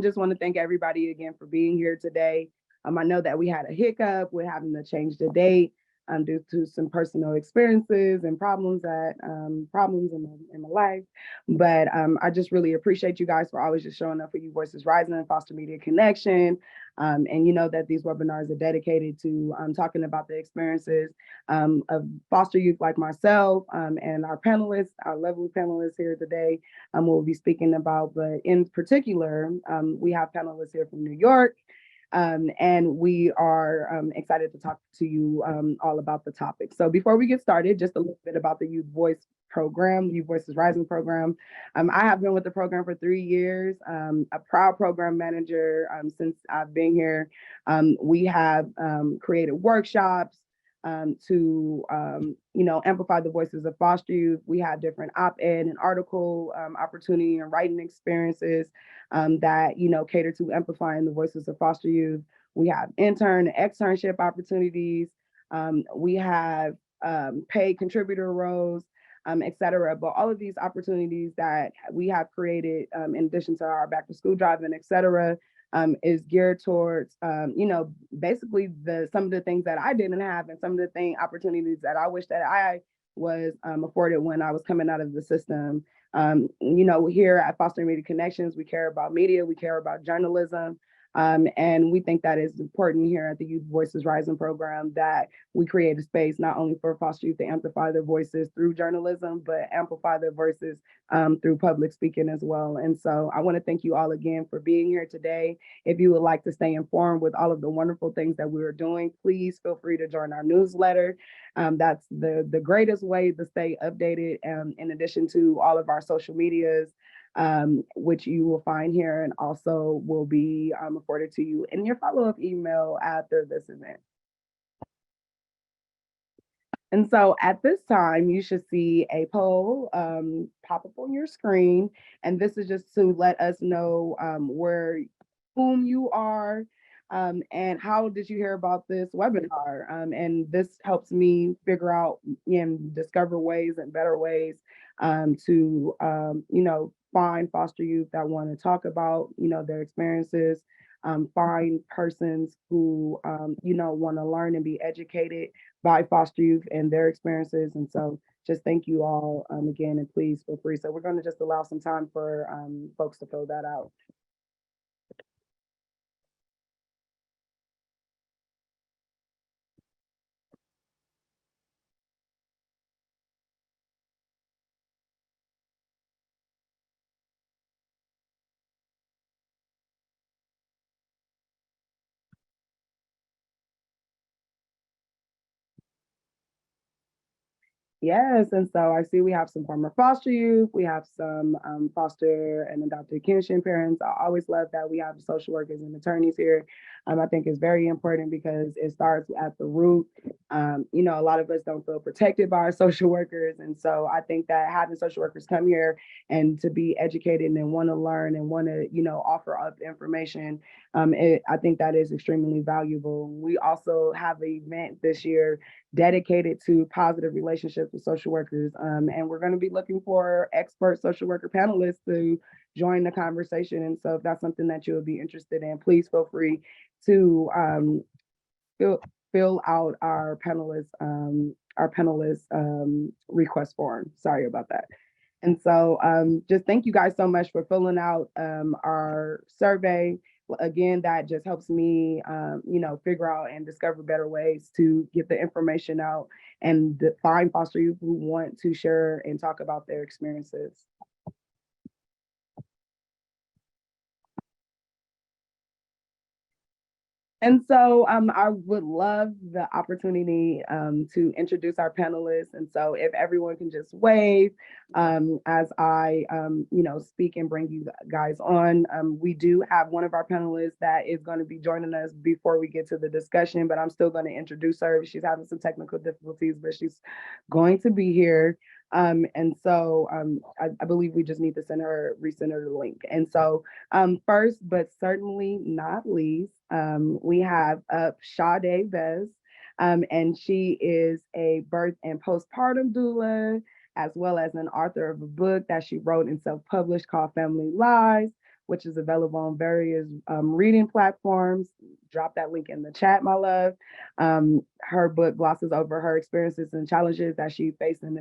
Just want to thank everybody again for being here today. I know that we had a hiccup with having to change the date due to some personal experiences and problems in my life. But I just really appreciate you guys for always just showing up for You Voices Rising, Foster Media Connection. And you know that these webinars are dedicated to talking about the experiences of foster youth like myself and our panelists, our lovely panelists here today we'll be speaking about. But in particular, we have panelists here from New York, and we are excited to talk to you all about the topic. So before we get started, just a little bit about the Youth Voice program, Youth Voices Rising program. I have been with the program for 3 years, a proud program manager since I've been here. We have created workshops, to amplify the voices of foster youth. We have different op-ed and article opportunity and writing experiences that cater to amplifying the voices of foster youth. We have intern and externship opportunities. We have paid contributor roles, et cetera. But all of these opportunities that we have created, in addition to our back to school drive and et cetera, is geared towards, basically some of the things that I didn't have and some of the opportunities that I wish that I was afforded when I was coming out of the system. Here at Foster Media Connections, we care about media, we care about journalism. And we think that is important here at the Youth Voices Rising program that we create a space not only for foster youth to amplify their voices through journalism, but amplify their voices through public speaking as well. And so I want to thank you all again for being here today. If you would like to stay informed with all of the wonderful things that we are doing, please feel free to join our newsletter. That's the greatest way to stay updated, in addition to all of our social medias, which you will find here and also will be afforded to you in your follow-up email after this event. And so at this time, you should see a poll pop up on your screen. And this is just to let us know whom you are, and how did you hear about this webinar? And this helps me figure out and discover ways and better ways to, find foster youth that want to talk about, their experiences, find persons who, want to learn and be educated by foster youth and their experiences. And so just thank you all again, and please feel free. So we're going to just allow some time for folks to fill that out. Yes, and so I see we have some former foster youth, we have some foster and adopted kinship parents. I always love that we have social workers and attorneys here. I think it's very important because it starts at the root. A lot of us don't feel protected by our social workers, and so I think that having social workers come here and to be educated and want to learn and want to, offer up information, I think that is extremely valuable. We also have an event this year dedicated to positive relationships with social workers. And we're going to be looking for expert social worker panelists to join the conversation. And so if that's something that you would be interested in, please feel free to fill, fill out our panelist request form. Sorry about that. And so just thank you guys so much for filling out our survey. Again, that just helps me, figure out and discover better ways to get the information out and find foster youth who want to share and talk about their experiences. And so I would love the opportunity to introduce our panelists. And so if everyone can just wave as I, speak and bring you guys on. We do have one of our panelists that is going to be joining us before we get to the discussion, but I'm still going to introduce her. She's having some technical difficulties, but she's going to be here. And so I believe we just need to resend her the link. And so first, but certainly not least, we have up Sade Vez, and she is a birth and postpartum doula, as well as an author of a book that she wrote and self-published called Family Lies, which is available on various reading platforms. Drop that link in the chat, my love. Her book glosses over her experiences and challenges that she faced in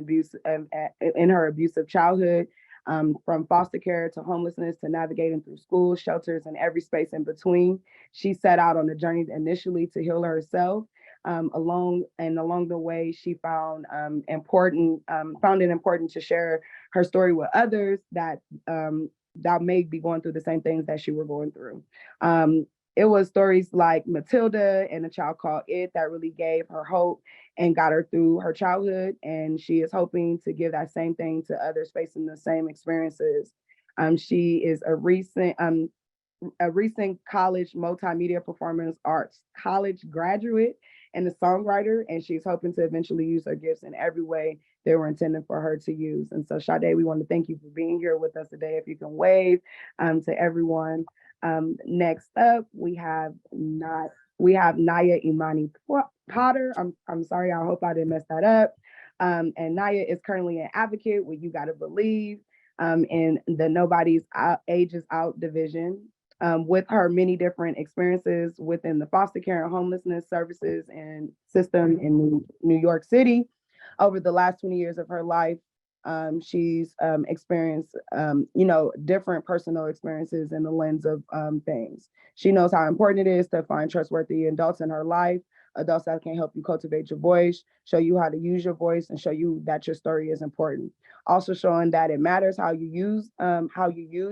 her abusive childhood, from foster care to homelessness to navigating through schools, shelters, and every space in between. She set out on a journey initially to heal herself. Along the way, she found it important to share her story with others that may be going through the same things that she were going through. It was stories like Matilda and A Child Called It that really gave her hope and got her through her childhood. And she is hoping to give that same thing to others facing the same experiences. She is a recent college multimedia performance arts college graduate and a songwriter, and she's hoping to eventually use her gifts in every way they were intended for her to use. And so, Sade, we want to thank you for being here with us today. If you can wave to everyone. Next up, we have Naya Imani Potter. I'm sorry, I hope I didn't mess that up. And Naya is currently an advocate with You Gotta Believe in the Nobody's Ages Out division. With her many different experiences within the foster care and homelessness services and system in New York City. Over the last 20 years of her life, she's experienced, different personal experiences in the lens of things. She knows how important it is to find trustworthy adults in her life, adults that can help you cultivate your voice, show you how to use your voice, and show you that your story is important. Also showing that it matters how you use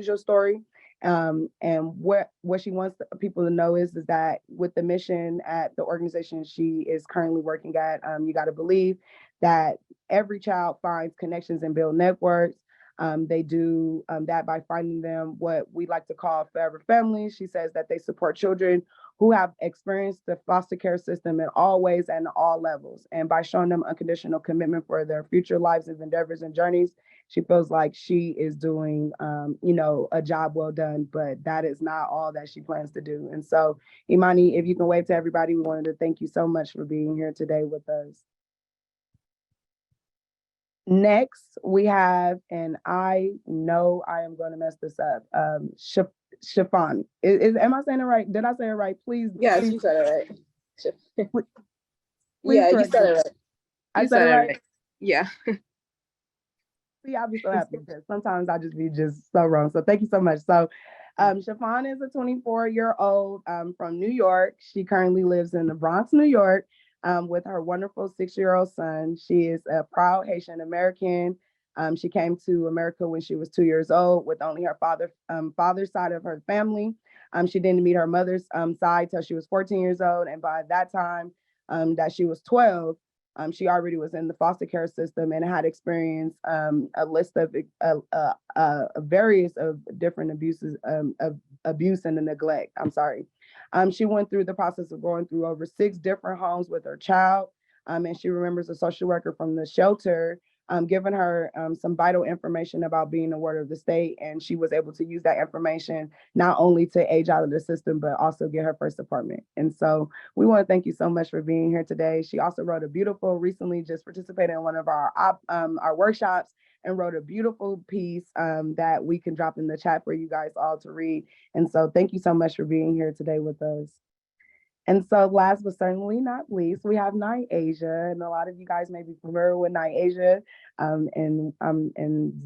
your story. And what she wants people to know is that with the mission at the organization she is currently working at, You Gotta Believe that every child finds connections and build networks. They do that by finding them what we like to call forever families. She says that they support children who have experienced the foster care system in all ways and all levels. And by showing them unconditional commitment for their future lives and endeavors and journeys, she feels like she is doing, a job well done, but that is not all that she plans to do. And so, Imani, if you can wave to everybody, we wanted to thank you so much for being here today with us. Next, we have, and I know I am going to mess this up. Chiffon. Am I saying it right? Did I say it right? Please. Yes, please, you said it right. please Yeah, you correct said me. it right. I You said said it it right. right. Yeah. See, I'll be so happy because sometimes I just be just so wrong. So thank you so much. So, Chiffon is a 24-year-old from New York. She currently lives in the Bronx, New York, with her wonderful 6-year-old son. She is a proud Haitian American. She came to America when she was 2 years old with only her father's side of her family. She didn't meet her mother's side till she was 14 years old, and by that time that she was 12, she already was in the foster care system and had experienced a list of various of different abuses of abuse and the neglect. I'm sorry. She went through the process of going through over 6 different homes with her child, and she remembers a social worker from the shelter giving her some vital information about being a ward of the state, and she was able to use that information not only to age out of the system but also get her first apartment. And so we want to thank you so much for being here today. She also wrote a beautiful, recently just participated in one of our workshops and wrote a beautiful piece that we can drop in the chat for you guys all to read. And so thank you so much for being here today with us. And so last but certainly not least, we have Night Asia. And a lot of you guys may be familiar with Night Asia. And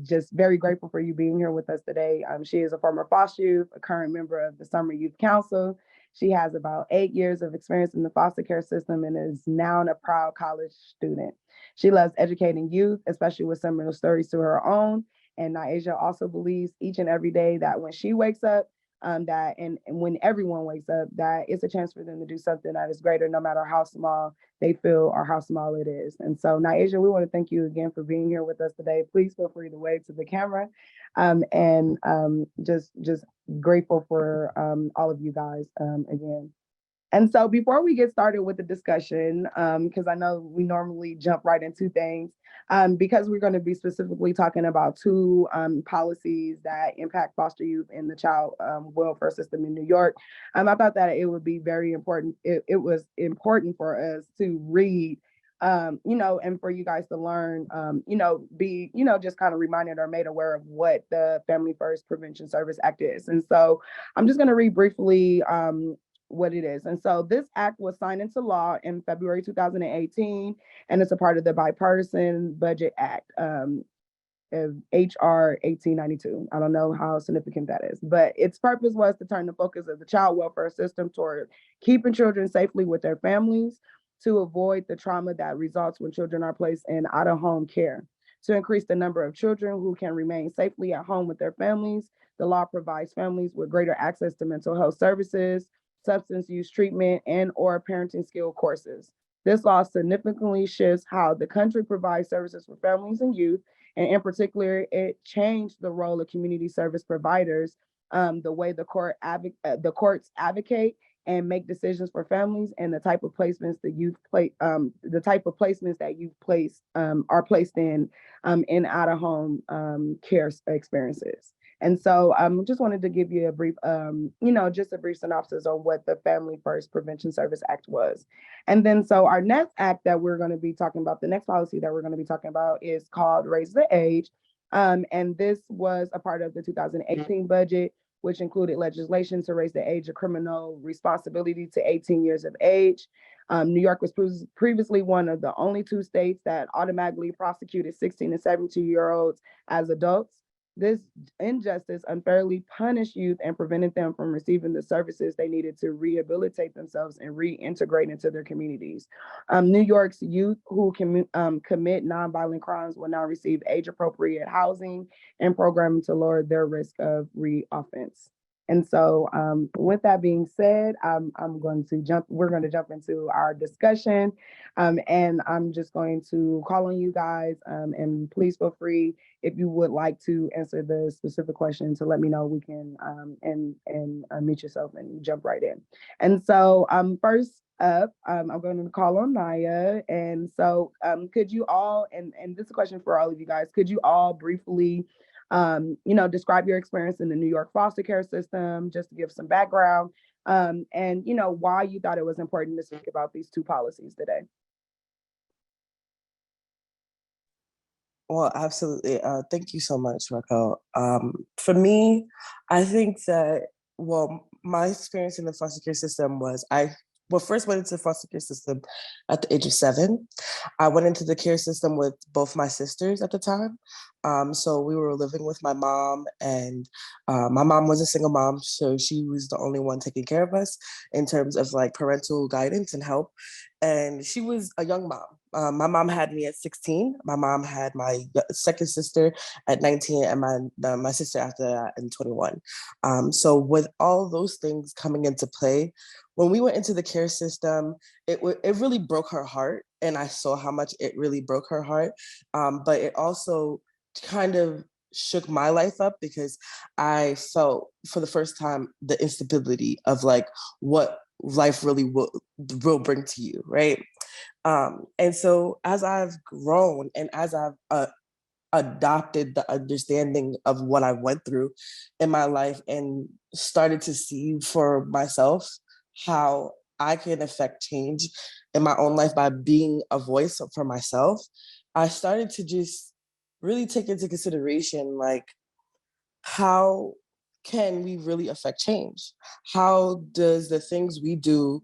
just very grateful for you being here with us today. She is a former foster youth, a current member of the Summer Youth Council. She has about 8 years of experience in the foster care system and is now a proud college student. She loves educating youth, especially with similar stories to her own. And Naisha also believes each and every day that when she wakes up, that and when everyone wakes up, that it's a chance for them to do something that is greater, no matter how small they feel or how small it is. And so, Naisha, we want to thank you again for being here with us today. Please feel free to wave to the camera, and just grateful for all of you guys again. And so before we get started with the discussion, because I know we normally jump right into things, because we're going to be specifically talking about two policies that impact foster youth in the child welfare system in New York, I thought that it would be very important. It was important for us to read and for you guys to learn, be, just kind of reminded or made aware of what the Family First Prevention Service Act is. And so I'm just going to read briefly what it is. And so this act was signed into law in February 2018, and it's a part of the Bipartisan Budget Act. Of HR 1892. I don't know how significant that is, but its purpose was to turn the focus of the child welfare system toward keeping children safely with their families, to avoid the trauma that results when children are placed in out of home care, to increase the number of children who can remain safely at home with their families. The law provides families with greater access to mental health services, substance use treatment, and or parenting skill courses. This law significantly shifts how the country provides services for families and youth, and in particular, it changed the role of community service providers, the way the courts advocate and make decisions for families, and the type of placements that youth place are placed in out of home care experiences. And so just wanted to give you a brief, just a brief synopsis on what the Family First Prevention Service Act was. And then so our next act that we're going to be talking about, the next policy that we're going to be talking about is called Raise the Age. And this was a part of the 2018 budget, which included legislation to raise the age of criminal responsibility to 18 years of age. New York was previously one of the only two states that automatically prosecuted 16 and 17-year-olds as adults. This injustice unfairly punished youth and prevented them from receiving the services they needed to rehabilitate themselves and reintegrate into their communities. New York's youth who commit nonviolent crimes will now receive age-appropriate housing and programming to lower their risk of reoffense. And so, with that being said, we're going to jump into our discussion. And I'm just going to call on you guys, and please feel free if you would like to answer the specific question to let me know. We can and unmute yourself and jump right in. And so, first up, I'm going to call on Naya. And so, could you all, and this is a question for all of you guys, could you all briefly describe your experience in the New York foster care system, just to give some background, and why you thought it was important to speak about these two policies today. Well, absolutely. Thank you so much, Raquel. For me, I think that, my experience in the foster care system was first went into the foster care system at the age of 7. I went into the care system with both my sisters at the time. So we were living with my mom, and my mom was a single mom, so she was the only one taking care of us in terms of like parental guidance and help. And she was a young mom. My mom had me at 16. My mom had my second sister at 19, and my sister after that in 21. So with all those things coming into play, when we went into the care system, it really broke her heart, and I saw how much it really broke her heart. But it also kind of shook my life up, because I felt for the first time the instability of like what life really will bring to you, right? And so as I've grown and as I've adopted the understanding of what I went through in my life and started to see for myself how I can affect change in my own life by being a voice for myself, I started to just really take into consideration, like, how can we really affect change? How does the things we do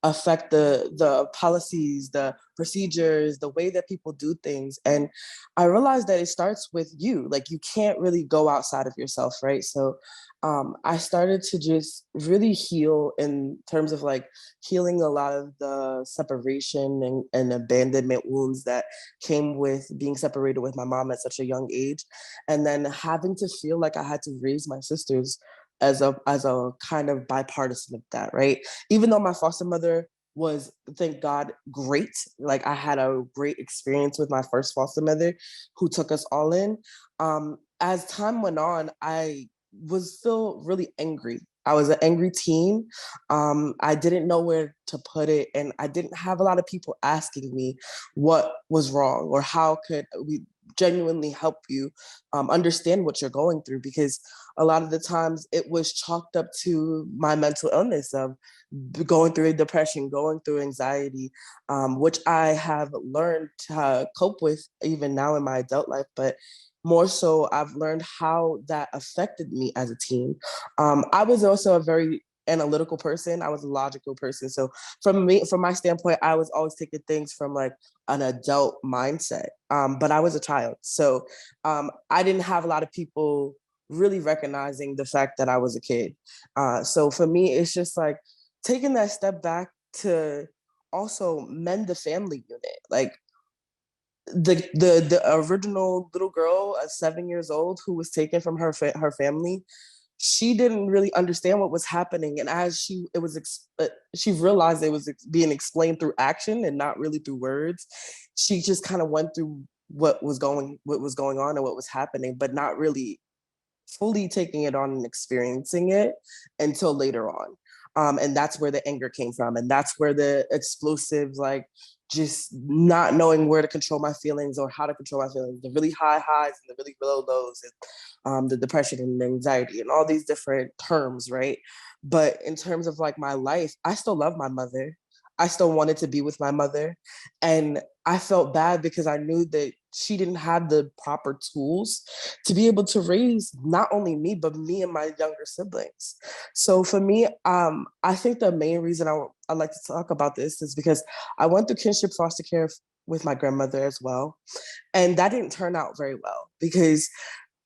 affect the policies, the procedures, the way that people do things? And I realized that it starts with you. Like, you can't really go outside of yourself, right? So I started to just really heal in terms of like healing a lot of the separation and abandonment wounds that came with being separated with my mom at such a young age, and then having to feel like I had to raise my sisters as a kind of bipartisan of that, right? Even though my foster mother was, thank God, great. Like, I had a great experience with my first foster mother who took us all in. As time went on, I was still really angry. I was an angry teen. I didn't know where to put it, and I didn't have a lot of people asking me what was wrong or how could we genuinely help you understand what you're going through, because a lot of the times it was chalked up to my mental illness of going through a depression, going through anxiety, which I have learned to cope with even now in my adult life. But more so, I've learned how that affected me as a teen. I was also a very analytical person. I was a logical person. So from my standpoint, I was always taking things from like an adult mindset. But I was a child. So I didn't have a lot of people really recognizing the fact that I was a kid. So for me, it's just like taking that step back to also mend the family unit. Like the original little girl at 7 years old who was taken from her family, she didn't really understand what was happening, and as she realized it was being explained through action and not really through words. She just kind of went through what was going on and what was happening, but not really fully taking it on and experiencing it until later on. And that's where the anger came from. And that's where the explosive, like just not knowing where to control my feelings or how to control my feelings, the really high highs and the really low lows, and the depression and the anxiety and all these different terms, right? But in terms of like my life, I still love my mother. I still wanted to be with my mother. And I felt bad because I knew that she didn't have the proper tools to be able to raise not only me, but me and my younger siblings. So for me, I think the main reason I like to talk about this is because I went through kinship foster care with my grandmother as well. And that didn't turn out very well because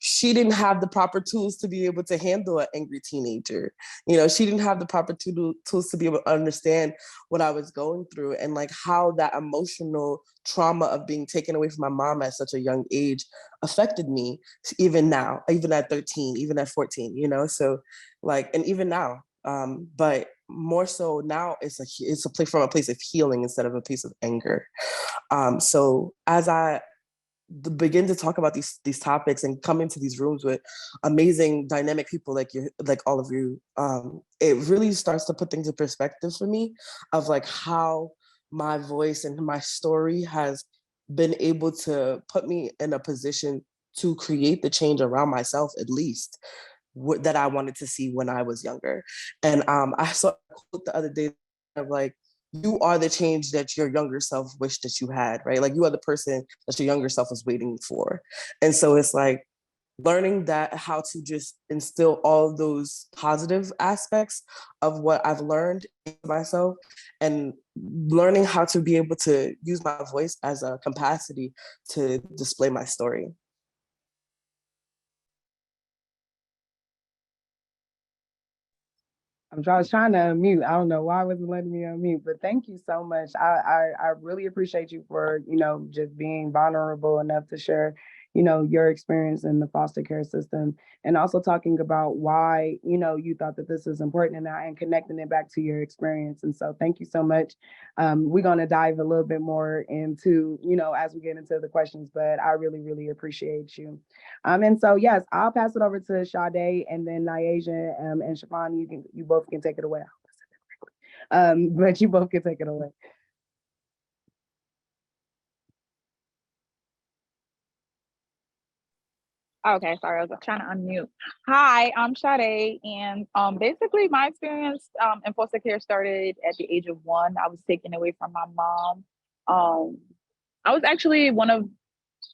she didn't have the proper tools to be able to handle an angry teenager. You know, she didn't have the proper tools to be able to understand what I was going through and like how that emotional trauma of being taken away from my mom at such a young age affected me even now, even at 13, even at 14, you know? So like, and even now, but more so now it's a place from a place of healing instead of a place of anger. So as I begin to talk about these topics and come into these rooms with amazing dynamic people like you, like all of you, it really starts to put things in perspective for me of like how my voice and my story has been able to put me in a position to create the change around myself, at least that I wanted to see when I was younger. And I saw a quote the other day of like, you are the change that your younger self wished that you had, right? Like you are the person that your younger self was waiting for. And so it's like learning that how to just instill all of those positive aspects of what I've learned in myself and learning how to be able to use my voice as a capacity to display my story. I was trying to unmute. I don't know why it wasn't letting me unmute, but thank you so much. I really appreciate you for, just being vulnerable enough to share, your experience in the foster care system and also talking about why, you thought that this is important and connecting it back to your experience. And so thank you so much. We're going to dive a little bit more into, as we get into the questions, but I really, really appreciate you. And so yes, I'll pass it over to Sade and then Nyasia and Siobhan. You both can take it away. But you both can take it away. Okay, sorry, I was trying to unmute. Hi, I'm Sade, and basically my experience in foster care started at the age of 1. I was taken away from my mom. I was actually one of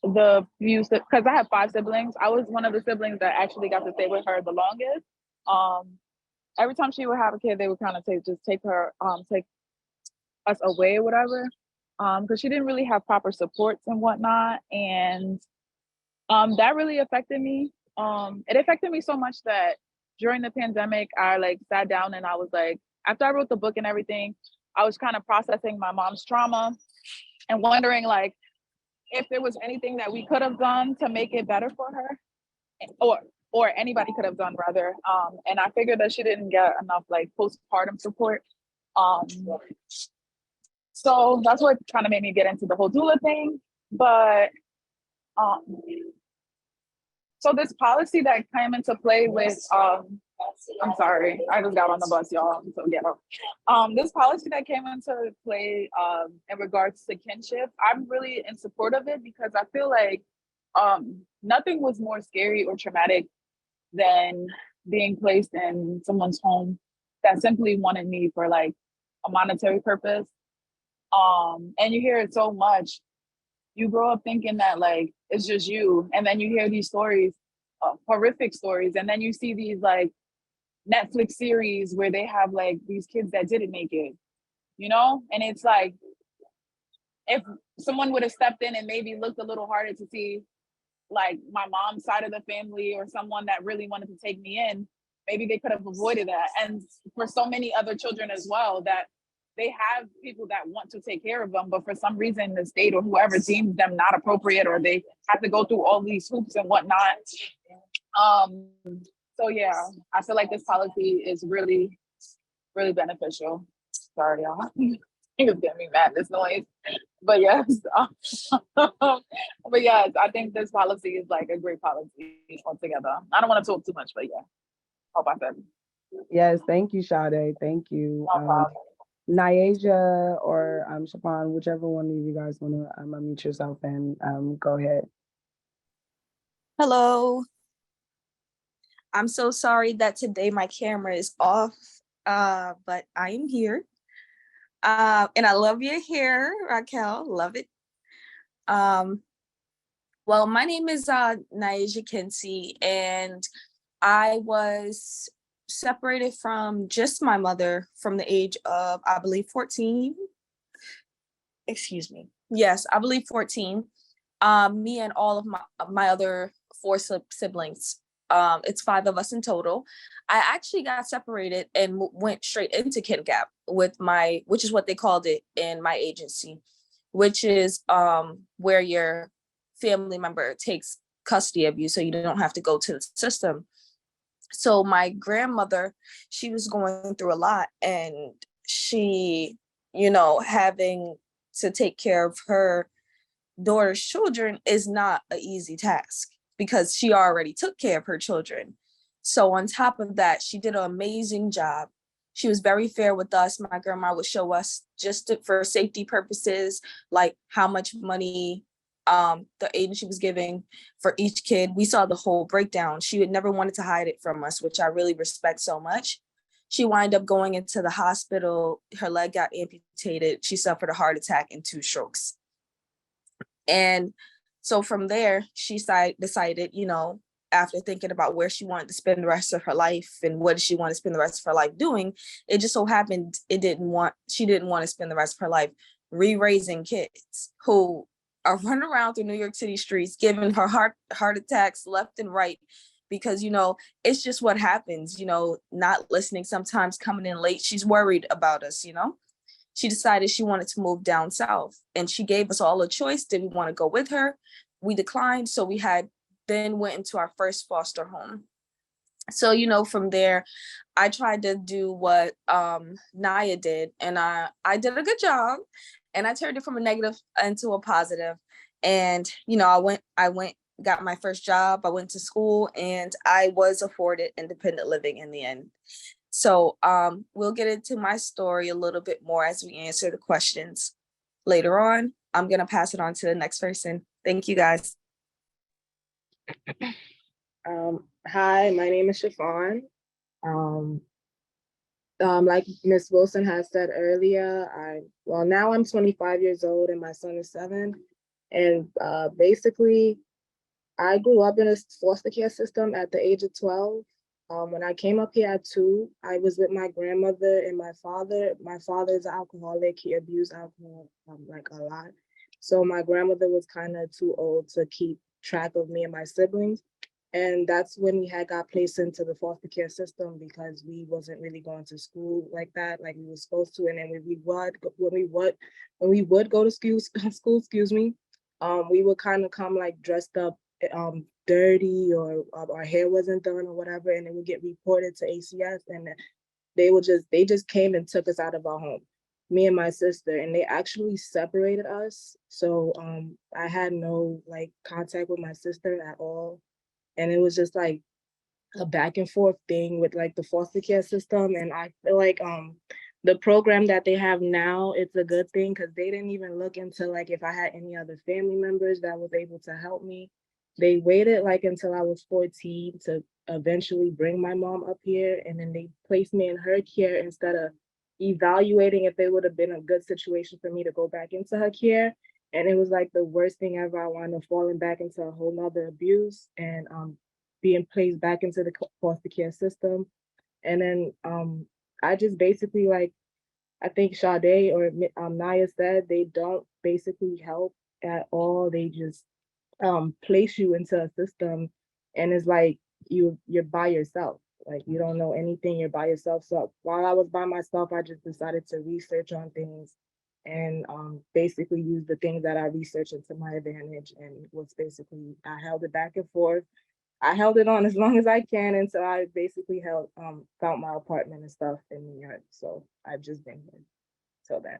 the few, because I have 5 siblings. I was one of the siblings that actually got to stay with her the longest. Every time she would have a kid, they would kind of take us away or whatever, because she didn't really have proper supports and whatnot, and that really affected me. It affected me so much that during the pandemic, I like sat down and I was like, after I wrote the book and everything, I was kind of processing my mom's trauma and wondering like if there was anything that we could have done to make it better for her, or anybody could have done rather. And I figured that she didn't get enough like postpartum support. So that's what kind of made me get into the whole doula thing. But so this policy that came into play with I'm sorry, I just got on the bus, y'all. I'm so ghetto. This policy that came into play in regards to kinship, I'm really in support of it because I feel like nothing was more scary or traumatic than being placed in someone's home that simply wanted me for like a monetary purpose. And you hear it so much. You grow up thinking that like it's just you, and then you hear these stories, horrific stories, and then you see these like Netflix series where they have like these kids that didn't make it, you know? And it's like if someone would have stepped in and maybe looked a little harder to see like my mom's side of the family or someone that really wanted to take me in, maybe they could have avoided that. And for so many other children as well, that they have people that want to take care of them, but for some reason the state or whoever deems them not appropriate, or they have to go through all these hoops and whatnot. Um, so yeah, I feel like this policy is really, really beneficial. Sorry, y'all. It's getting me mad, this noise. But yes, but yes, I think this policy is like a great policy altogether. I don't want to talk too much, but yeah, hope I said. Yes, thank you, Sade. Thank you. No problem. Nyasia or Shapan, whichever one of you guys want to unmute yourself and go ahead. Hello. I'm so sorry that today my camera is off, but I am here. And I love your hair, Raquel. Love it. Well, my name is Naija Kinsey, and I was separated from just my mother from the age of, I believe, 14. Excuse me. Yes, I believe 14. Me and all of my other 4 siblings. It's 5 of us in total. I actually got separated and went straight into Kin Gap which is what they called it in my agency, which is where your family member takes custody of you so you don't have to go to the system. So my grandmother, she was going through a lot, and she, having to take care of her daughter's children is not an easy task because she already took care of her children. So on top of that, she did an amazing job. She was very fair with us. My grandma would show us just for safety purposes, like how much money the agency was giving for each kid. We saw the whole breakdown. She would never wanted to hide it from us, which I really respect so much. She wound up going into the hospital. Her leg got amputated. She suffered a heart attack and 2 strokes. And so from there, she decided, after thinking about where she wanted to spend the rest of her life and what did she want to spend the rest of her life doing, it just so happened she didn't want to spend the rest of her life re-raising kids who are running around through New York City streets, giving her heart attacks left and right, because, it's just what happens, not listening, sometimes coming in late. She's worried about us, She decided she wanted to move down south, and she gave us all a choice. Did we want to go with her? We declined. So we then went into our first foster home. So, from there, I tried to do what Naya did, and I did a good job, and I turned it from a negative into a positive. And, I went, got my first job, I went to school, and I was afforded independent living in the end. So we'll get into my story a little bit more as we answer the questions later on. I'm going to pass it on to the next person. Thank you, guys. Hi, my name is Chiffon. Like Ms. Wilson has said earlier, now I'm 25 years old and my son is 7. And basically, I grew up in a foster care system at the age of 12. When I came up here at 2, I was with my grandmother and my father. My father is an alcoholic. He abused alcohol like a lot. So my grandmother was kind of too old to keep track of me and my siblings. And that's when we got placed into the foster care system because we wasn't really going to school like that, like we were supposed to. And then when we would go to school, we would kind of come like dressed up dirty, or our hair wasn't done or whatever, and it would get reported to ACS, and they just came and took us out of our home, me and my sister, and they actually separated us. So I had no like contact with my sister at all. And it was just like a back and forth thing with like the foster care system. And I feel like the program that they have now, it's a good thing because they didn't even look into like if I had any other family members that was able to help me. They waited like until I was 14 to eventually bring my mom up here, and then they placed me in her care instead of evaluating if it would have been a good situation for me to go back into her care. And it was like the worst thing ever. I wound up falling back into a whole nother abuse and being placed back into the foster care system. And then I just basically like, I think Sade or Naya said, they don't basically help at all. They just place you into a system, and it's like you're by yourself. Like you don't know anything, you're by yourself. So while I was by myself, I just decided to research on things and basically use the things that I researched into my advantage. And was basically, I held it back and forth. I held it on as long as I can until I basically found my apartment and stuff in New York. So I've just been here till then.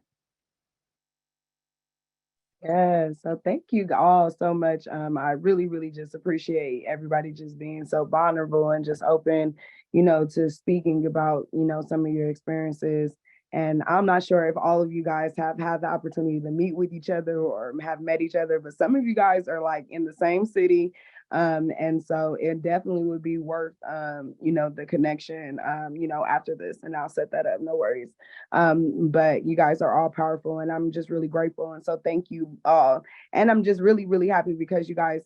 Yeah, so thank you all so much. I really, really just appreciate everybody just being so vulnerable and just open, to speaking about, some of your experiences. And I'm not sure if all of you guys have had the opportunity to meet with each other or have met each other, but some of you guys are like in the same city. And so it definitely would be worth, the connection, after this, and I'll set that up, no worries. But you guys are all powerful, and I'm just really grateful. And so thank you all. And I'm just really, really happy because you guys,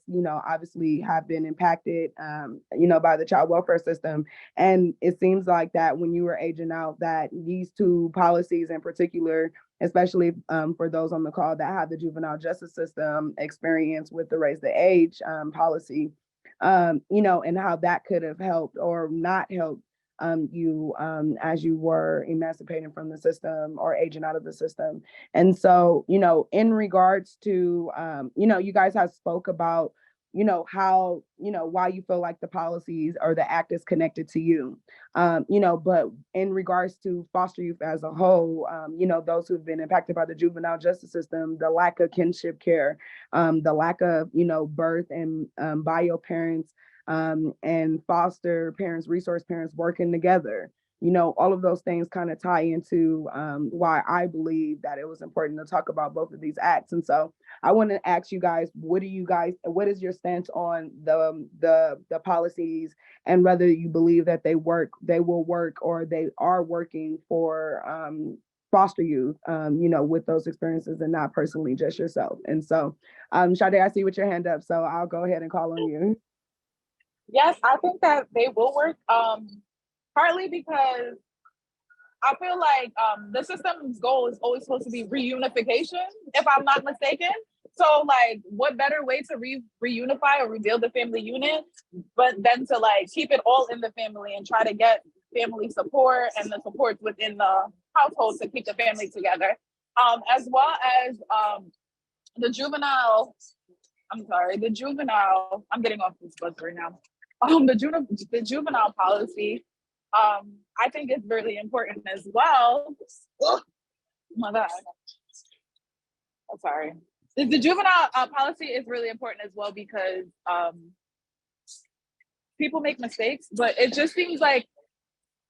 obviously have been impacted, by the child welfare system. And it seems like that when you were aging out, that these two policies in particular, especially for those on the call that have the juvenile justice system experience with the raise the age policy, and how that could have helped or not helped you as you were emancipating from the system or aging out of the system. And so, in regards to, you guys have spoke about, how, why you feel like the policies or the act is connected to you. But in regards to foster youth as a whole, those who've been impacted by the juvenile justice system, the lack of kinship care, the lack of, birth and bio parents, and foster parents, resource parents working together. All of those things kind of tie into why I believe that it was important to talk about both of these acts. And so I want to ask you guys, what is your stance on the policies, and whether you believe that they will work, or they are working for foster youth, with those experiences and not personally just yourself. And so, Sade, I see with your hand up, so I'll go ahead and call on you. Yes, I think that they will work. Partly because I feel like the system's goal is always supposed to be reunification, if I'm not mistaken. So, like, what better way to reunify or rebuild the family unit, but then to like keep it all in the family and try to get family support and the supports within the household to keep the family together, as well as the juvenile. I'm sorry, the juvenile. I'm getting off this bus right now. The juvenile policy. I think it's really important as well. Oh my God. I'm sorry. The juvenile policy is really important as well because people make mistakes, but it just seems like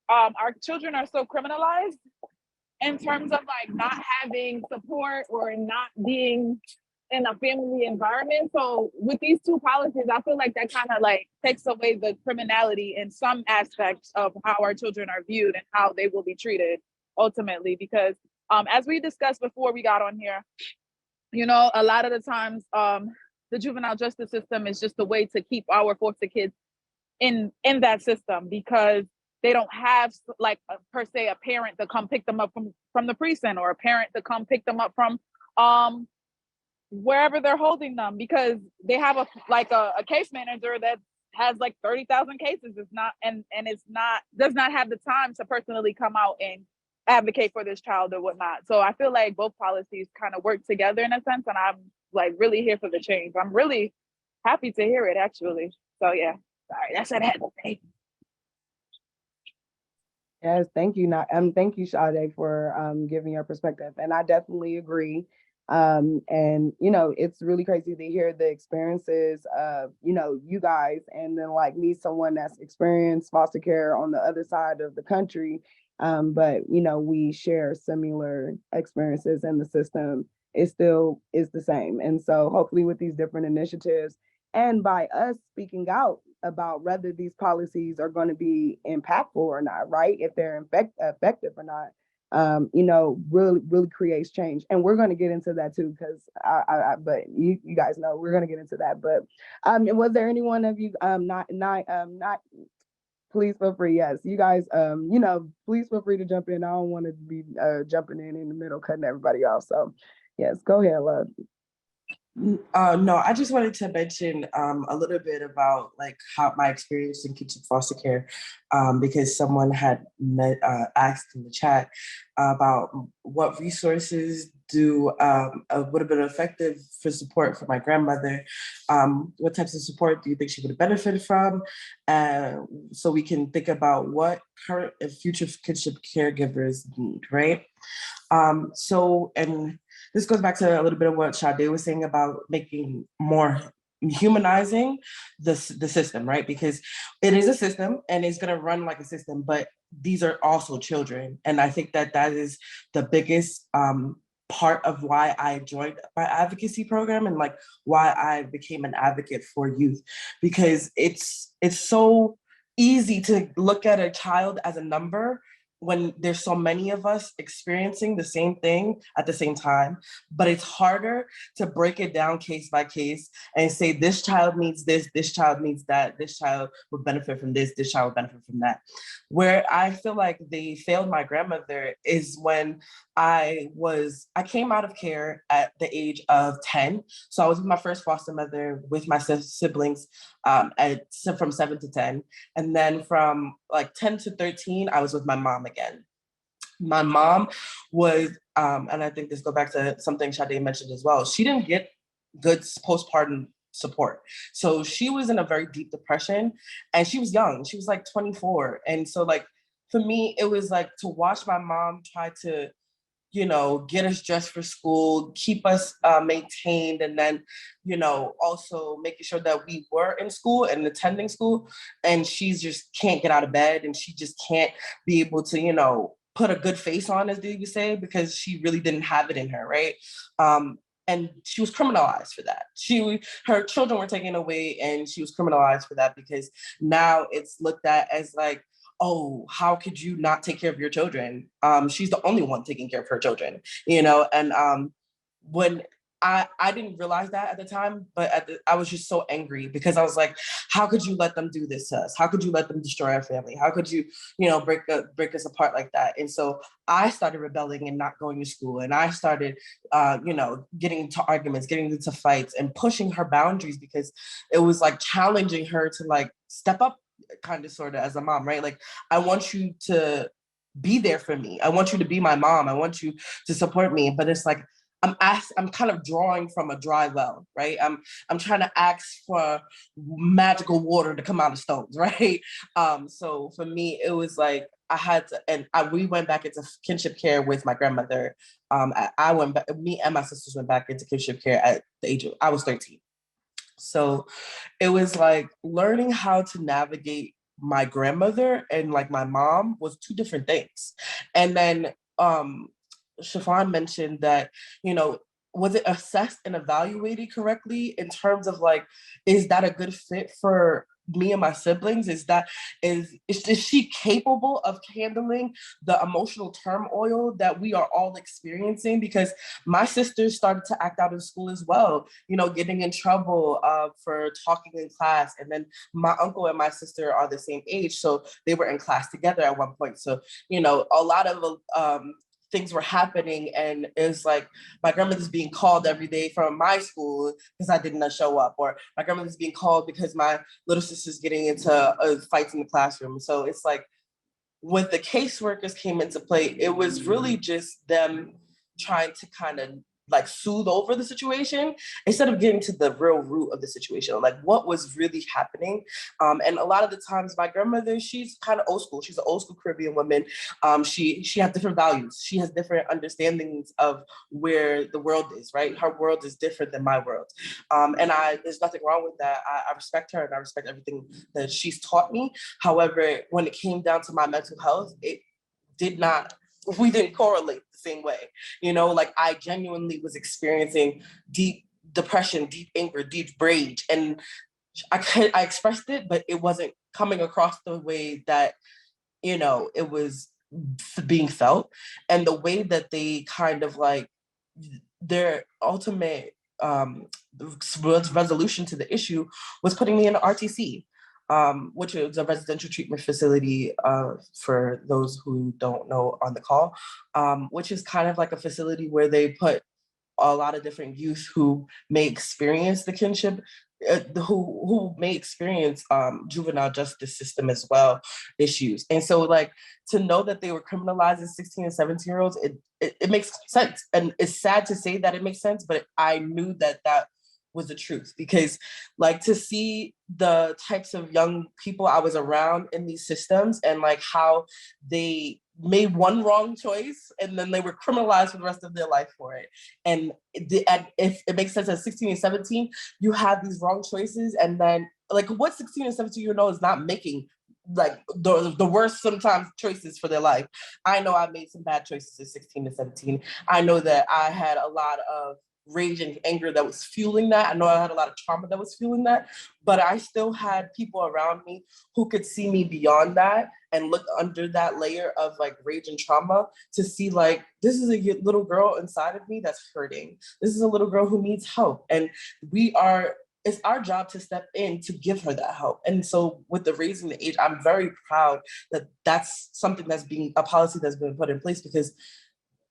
our children are so criminalized in terms of like not having support or not being in a family environment. So with these two policies, I feel like that kind of like takes away the criminality in some aspects of how our children are viewed and how they will be treated ultimately. Because as we discussed before we got on here, a lot of the times the juvenile justice system is just a way to keep our foster kids in that system, because they don't have like per se a parent to come pick them up from the precinct, or a parent to come pick them up from wherever they're holding them, because they have a case manager that has like 30,000 cases. It's not and it's not does not have the time to personally come out and advocate for this child or whatnot. So I feel like both policies kind of work together in a sense, and I'm like really here for the change. I'm really happy to hear it actually. So yeah, sorry, that's what I had to say. Yes, thank you. Thank you, Sade, for giving your perspective. And I definitely agree And it's really crazy to hear the experiences of you guys, and then like me, someone that's experienced foster care on the other side of the country. But we share similar experiences, and the system is still is the same. And so hopefully with these different initiatives, and by us speaking out about whether these policies are going to be impactful or not, right? If they're effective or not, really creates change. And we're going to get into that too, because but you guys know we're going to get into that. But was there any one of you not please feel free. Yes, you guys, please feel free to jump in. I don't want to be jumping in the middle, cutting everybody off. So yes, go ahead, love. No, I just wanted to mention a little bit about like how my experience in kitchen foster care, because someone had asked in the chat about what resources would have been effective for support for my grandmother. What types of support do you think she would have benefited from? So we can think about what current and future kinship caregivers need, right? And this goes back to a little bit of what Sade was saying about making more humanizing the system, right? Because it is a system and it's going to run like a system, but these are also children. And I think that is the biggest part of why I joined my advocacy program, and like why I became an advocate for youth, because it's so easy to look at a child as a number when there's so many of us experiencing the same thing at the same time. But it's harder to break it down case by case and say, this child needs this child needs that, this child would benefit from this child would benefit from that. Where I feel like they failed my grandmother is when I came out of care at the age of 10. So I was with my first foster mother with my siblings from 7 to 10. And then from like 10 to 13, I was with my mom again. My mom was, and I think this goes back to something Sade mentioned as well, she didn't get good postpartum support. So she was in a very deep depression, and she was young. She was like 24. And so like, for me, it was like to watch my mom try to get us dressed for school, keep us maintained, and then, also making sure that we were in school and attending school. And she just can't get out of bed, and she just can't be able to, put a good face on, as they would say, because she really didn't have it in her, right? And she was criminalized for that. Her children were taken away, and she was criminalized for that, because now it's looked at as like, oh, how could you not take care of your children? She's the only one taking care of her children, and when I didn't realize that at the time, but I was just so angry, because I was like, how could you let them do this to us? How could you let them destroy our family? How could you, break us apart like that? And so I started rebelling and not going to school. And I started, getting into arguments, getting into fights, and pushing her boundaries, because it was like challenging her to like step up, kind of sort of, as a mom, right? Like, I want you to be there for me. I want you to be my mom. I want you to support me. But it's like, I'm kind of drawing from a dry well, right? I'm trying to ask for magical water to come out of stones, right? So for me, it was like I had to, and we went back into kinship care with my grandmother. I went back, me and my sisters went back into kinship care at the age of, I was 13. So it was like learning how to navigate my grandmother and like my mom was two different things. And then Shafan mentioned that, was it assessed and evaluated correctly in terms of like, is that a good fit for me and my siblings? Is she capable of handling the emotional turmoil that we are all experiencing? Because my sisters started to act out in school as well, getting in trouble for talking in class. And then my uncle and my sister are the same age, so they were in class together at one point. So, a lot of things were happening, and it's like my grandmother's being called every day from my school because I did not show up, or my grandmother's being called because my little sister's getting into fights in the classroom. So it's like when the caseworkers came into play, it was really just them trying to kind of like soothe over the situation instead of getting to the real root of the situation, like what was really happening. And a lot of the times my grandmother, she's kind of old school. She's an old school Caribbean woman. She has different values. She has different understandings of where the world is, right? Her world is different than my world. And there's nothing wrong with that. I respect her and I respect everything that she's taught me. However, when it came down to my mental health, we didn't correlate the same way. Like I genuinely was experiencing deep depression, deep anger, deep rage. And I expressed it, but it wasn't coming across the way that, it was being felt. And the way that they kind of like their ultimate resolution to the issue was putting me in an RTC, which is a residential treatment facility, for those who don't know on the call, which is kind of like a facility where they put a lot of different youth who may experience the kinship, who may experience juvenile justice system as well issues. And so like to know that they were criminalizing 16 and 17-year-olds, it makes sense. And it's sad to say that it makes sense, but I knew that was the truth, because like to see the types of young people I was around in these systems and like how they made one wrong choice and then they were criminalized for the rest of their life for it. And if it makes sense at 16 and 17, you have these wrong choices, and then like what 16 and 17-year-old is not making like the worst sometimes choices for their life. I know I made some bad choices at 16 and 17. I know that I had a lot of rage and anger that was fueling that. I know I had a lot of trauma that was fueling that, but I still had people around me who could see me beyond that and look under that layer of like rage and trauma to see like, this is a little girl inside of me that's hurting. This is a little girl who needs help. And it's our job to step in to give her that help. And so with the raising the age, I'm very proud that that's something a policy that's been put in place, because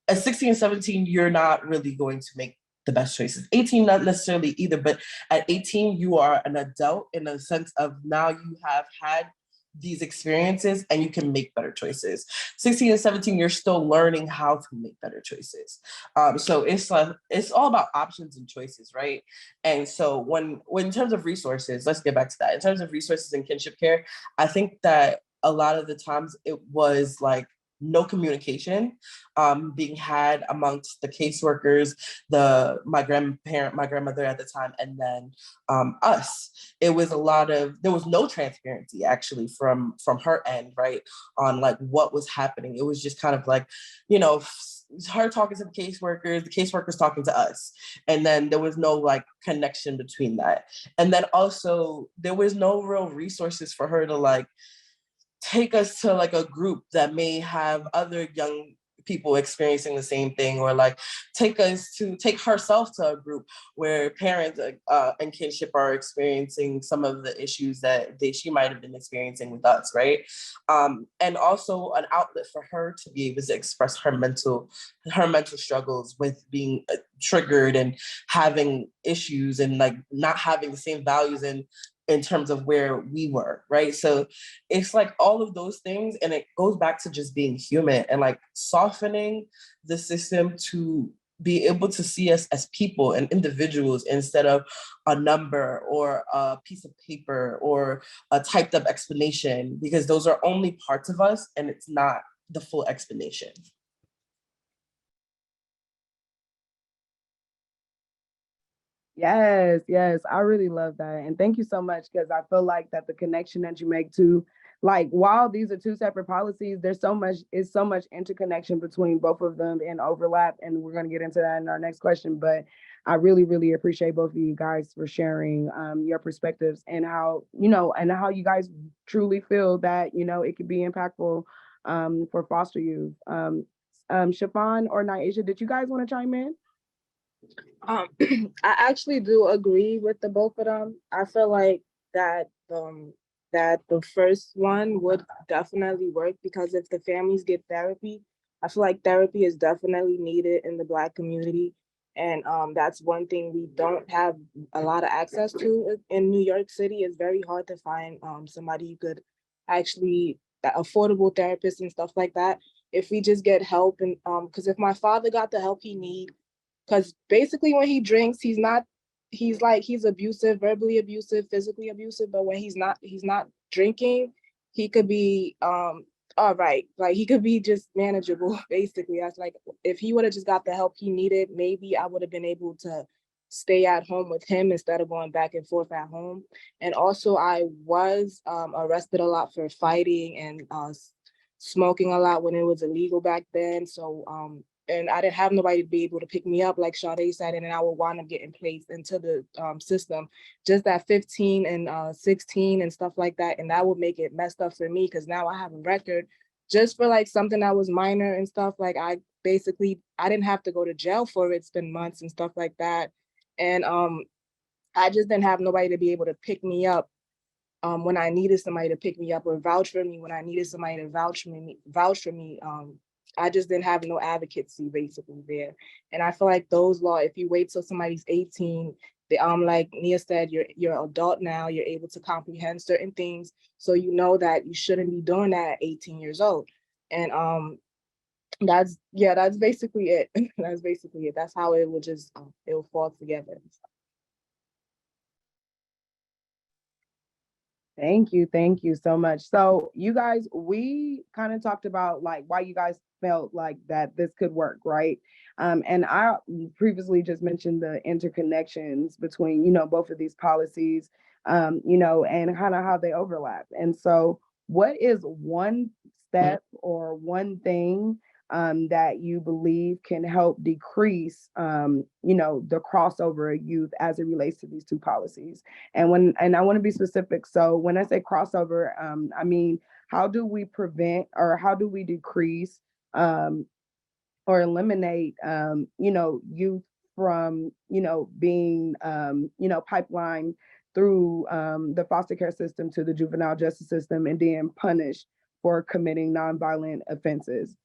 at 16 and 17, you're not really going to make the best choices. 18, not necessarily either, but at 18, you are an adult in a sense of now you have had these experiences and you can make better choices. 16 and 17, you're still learning how to make better choices. So it's all about options and choices, right? And so when in terms of resources, let's get back to that. In terms of resources in kinship care, I think that a lot of the times it was like no communication being had amongst the caseworkers, my grandmother at the time, and then us. It was there was no transparency actually from her end, right, on like what was happening. It was just kind of like, her talking to the caseworkers talking to us. And then there was no like connection between that. And then also there was no real resources for her to like take us to like a group that may have other young people experiencing the same thing, or like take herself to a group where parents and kinship are experiencing some of the issues that she might have been experiencing with us, right? And also an outlet for her to be able to express her mental struggles with being triggered and having issues and like not having the same values in terms of where we were, right? So it's like all of those things, and it goes back to just being human and like softening the system to be able to see us as people and individuals instead of a number or a piece of paper or a typed up explanation, because those are only parts of us and it's not the full explanation. Yes, I really love that. And thank you so much, because I feel like that the connection that you make to, like, while these are two separate policies, there's so much interconnection between both of them and overlap. And we're going to get into that in our next question. But I really, really appreciate both of you guys for sharing your perspectives and how you guys truly feel that, it could be impactful for foster youth. Chiffon or Nyasha, did you guys want to chime in? I actually do agree with the both of them. I feel like that the first one would definitely work, because if the families get therapy, I feel like therapy is definitely needed in the Black community. And that's one thing we don't have a lot of access to in New York City. It's very hard to find somebody who could actually, affordable therapists and stuff like that. If we just get help, and because if my father got the help he need, because basically when he drinks, he's abusive, verbally abusive, physically abusive. But when he's not drinking, he could be all right. Like he could be just manageable, basically. That's like if he would have just got the help he needed, maybe I would have been able to stay at home with him instead of going back and forth at home. And also I was arrested a lot for fighting and smoking a lot when it was illegal back then. So and I didn't have nobody to be able to pick me up, like Sade said, and then I would wind up getting placed into the system just at 15 and 16 and stuff like that. And that would make it messed up for me because now I have a record just for like something that was minor and stuff. Like I didn't have to go to jail for it, spend months and stuff like that. And I just didn't have nobody to be able to pick me up when I needed somebody to pick me up or vouch for me when I needed somebody to vouch for me. I just didn't have no advocacy basically there. And I feel like those laws, if you wait till somebody's 18, they like Nia said, you're an adult now, you're able to comprehend certain things. So you know that you shouldn't be doing that at 18 years old. And that's basically it. That's basically it. That's how it will just it will fall together. Thank you so much. So you guys, we kind of talked about like why you guys felt like that this could work, right? And I previously just mentioned the interconnections between, both of these policies, and kind of how they overlap. And so what is one step or one thing that you believe can help decrease, the crossover of youth as it relates to these two policies? And I want to be specific. So when I say crossover, I mean, how do we prevent or how do we decrease or eliminate, youth from, being, pipeline through the foster care system to the juvenile justice system and then punished for committing nonviolent offenses?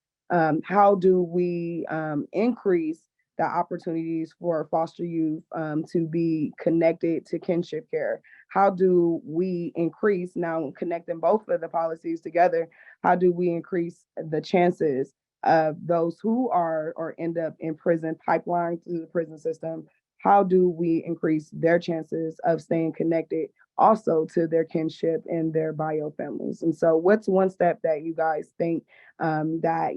How do we increase the opportunities for foster youth to be connected to kinship care? How do we increase, now connecting both of the policies together, how do we increase the chances of those who are or end up in prison pipeline through the prison system? How do we increase their chances of staying connected also to their kinship and their bio families? And so what's one step that you guys think that,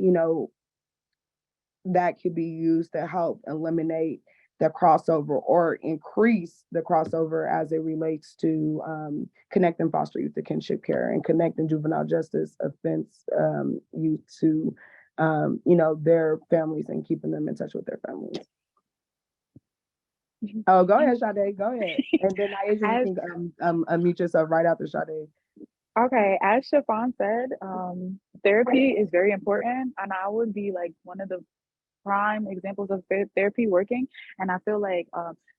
that could be used to help eliminate the crossover or increase the crossover as it relates to connecting foster youth to kinship care and connecting juvenile justice offense youth to their families and keeping them in touch with their families? Oh, go ahead, Sade. Go ahead. And then Aisha, you can unmute yourself right after Sade. Okay, as Chiffon said, therapy is very important, and I would be like one of the prime examples of therapy working. And I feel like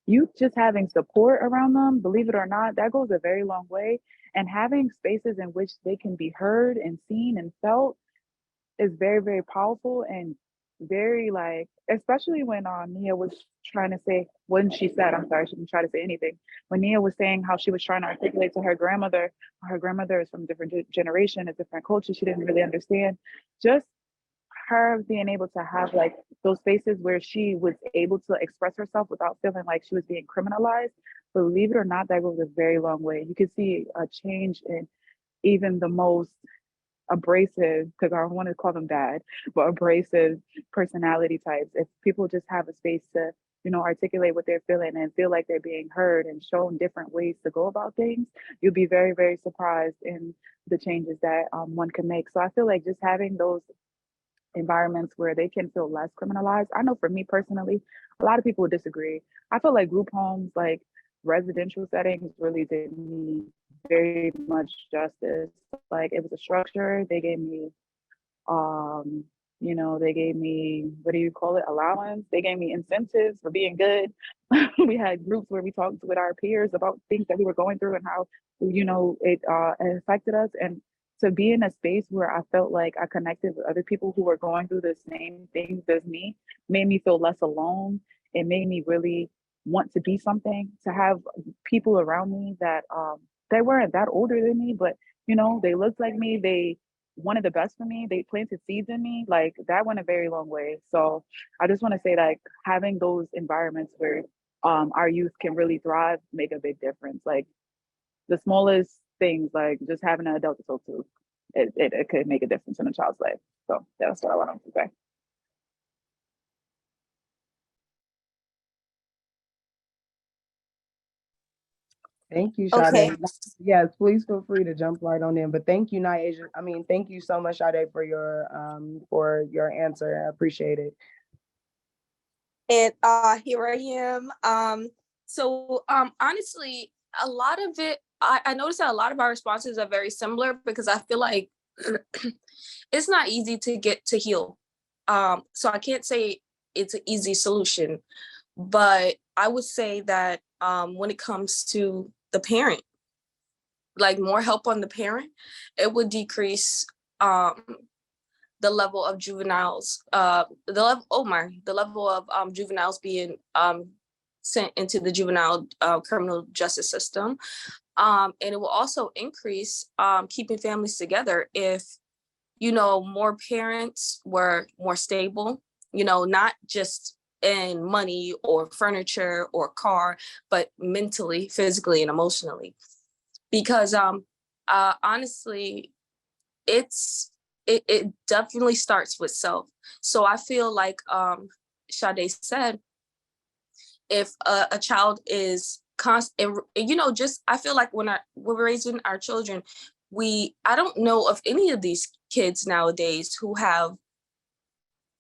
youth just having support around them, believe it or not, that goes a very long way. And having spaces in which they can be heard and seen and felt is very, very powerful and very like, especially when Nia was trying to say, when she said, I'm sorry, she didn't try to say anything. When Nia was saying how she was trying to articulate to her grandmother is from a different generation, a different culture, she didn't really understand. Just her being able to have like those spaces where she was able to express herself without feeling like she was being criminalized, believe it or not, that goes a very long way. You can see a change in even the most abrasive, because I don't want to call them bad, but abrasive personality types. If people just have a space to, articulate what they're feeling and feel like they're being heard and shown different ways to go about things, you'll be very, very surprised in the changes that one can make. So I feel like just having those environments where they can feel less criminalized. I know for me personally, a lot of people would disagree. I feel like group homes, like residential settings, really did me very much justice. Like it was a structure. They gave me, they gave me, what do you call it, allowance. They gave me incentives for being good. We had groups where we talked with our peers about things that we were going through and how, it affected us. And to be in a space where I felt like I connected with other people who were going through the same things as me made me feel less alone. It made me really want to be something, to have people around me that they weren't that older than me, but they looked like me. They one of the best for me. They planted seeds in me. Like that went a very long way. So I just want to say, like, having those environments where our youth can really thrive make a big difference. Like the smallest things, like just having an adult to talk to, it could make a difference in a child's life. So that's what I wanted to say. Thank you, Okay. Sade. Yes, please feel free to jump right on in. But thank you, Niaja. I mean, thank you so much, Sade, for your answer. I appreciate it. And here I am. Honestly, a lot of it, I noticed that a lot of our responses are very similar because I feel like it's not easy to get to heal. So I can't say it's an easy solution, but I would say that when it comes to the parent, like more help on the parent, it would decrease the level of juveniles, the level of juveniles being sent into the juvenile criminal justice system. And it will also increase keeping families together if, more parents were more stable, not just in money or furniture or car, but mentally, physically, and emotionally. Because honestly, it definitely starts with self. So I feel like Sade said, if a child is constant, just I feel like when we're raising our children, I don't know of any of these kids nowadays who have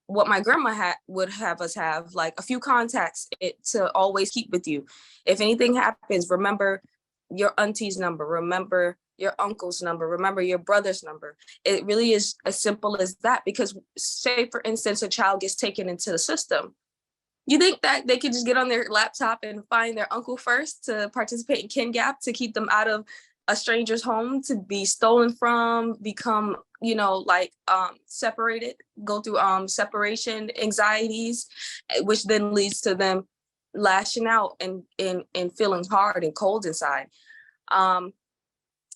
what my grandma would have us have, like a few contacts to always keep with you. If anything happens, remember your auntie's number, remember your uncle's number, remember your brother's number. It really is as simple as that, because say, for instance, a child gets taken into the system. You think that they could just get on their laptop and find their uncle first to participate in kin gap, to keep them out of a stranger's home, to be stolen from, become, separated, go through separation anxieties, which then leads to them lashing out and feeling hard and cold inside.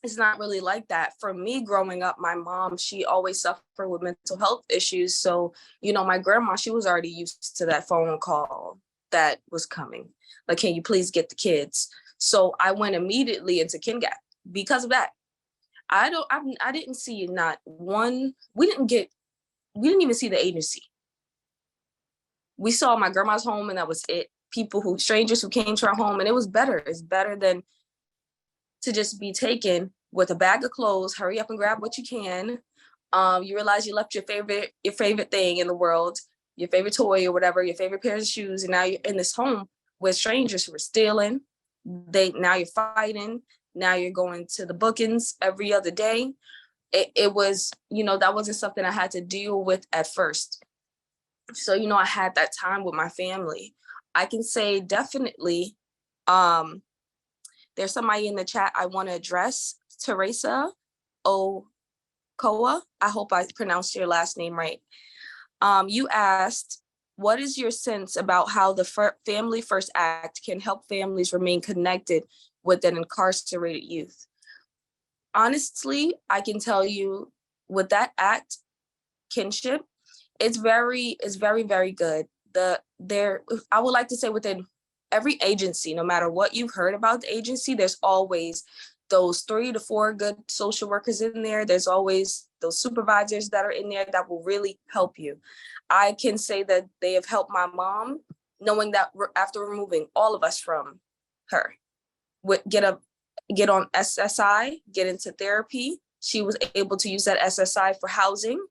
It's not really like that. For me, growing up, my mom, she always suffered with mental health issues. So, my grandma, she was already used to that phone call that was coming. Like, can you please get the kids? So I went immediately into kin gap because of that. I didn't see not one, we didn't even see the agency. We saw my grandma's home and that was it. Strangers who came to our home, and it was better. It's better than to just be taken with a bag of clothes, hurry up and grab what you can. You realize you left your favorite thing in the world, your favorite toy or whatever, your favorite pair of shoes, and now you're in this home with strangers who are stealing. Now you're fighting. Now you're going to the bookings every other day. It was, that wasn't something I had to deal with at first. So, I had that time with my family. I can say definitely, there's somebody in the chat I want to address, Teresa Okoa. I hope I pronounced your last name right. You asked, what is your sense about how the Family First Act can help families remain connected with an incarcerated youth? Honestly, I can tell you with that act, kinship, it's very, very good. I would like to say within every agency, no matter what you've heard about the agency, there's always those 3 to 4 good social workers in there. There's always those supervisors that are in there that will really help you. I can say that they have helped my mom, knowing that after removing all of us from her, get on SSI, get into therapy. She was able to use that SSI for housing.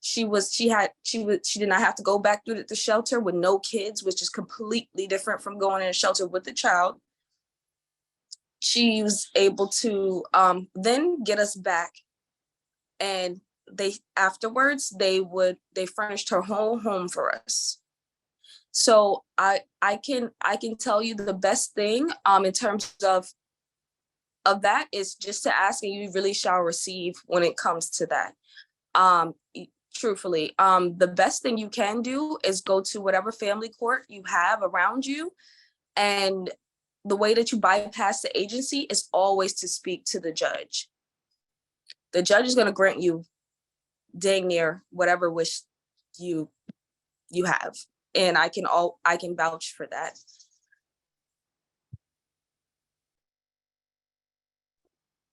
She did not have to go back through the shelter with no kids, which is completely different from going in a shelter with a child. She was able to then get us back, and they furnished her whole home for us. So I can tell you the best thing in terms of that is just to ask, and you really shall receive when it comes to that. Truthfully, the best thing you can do is go to whatever family court you have around you, and the way that you bypass the agency is always to speak to the judge. The judge is going to grant you dang near whatever wish you have. And I can vouch for that.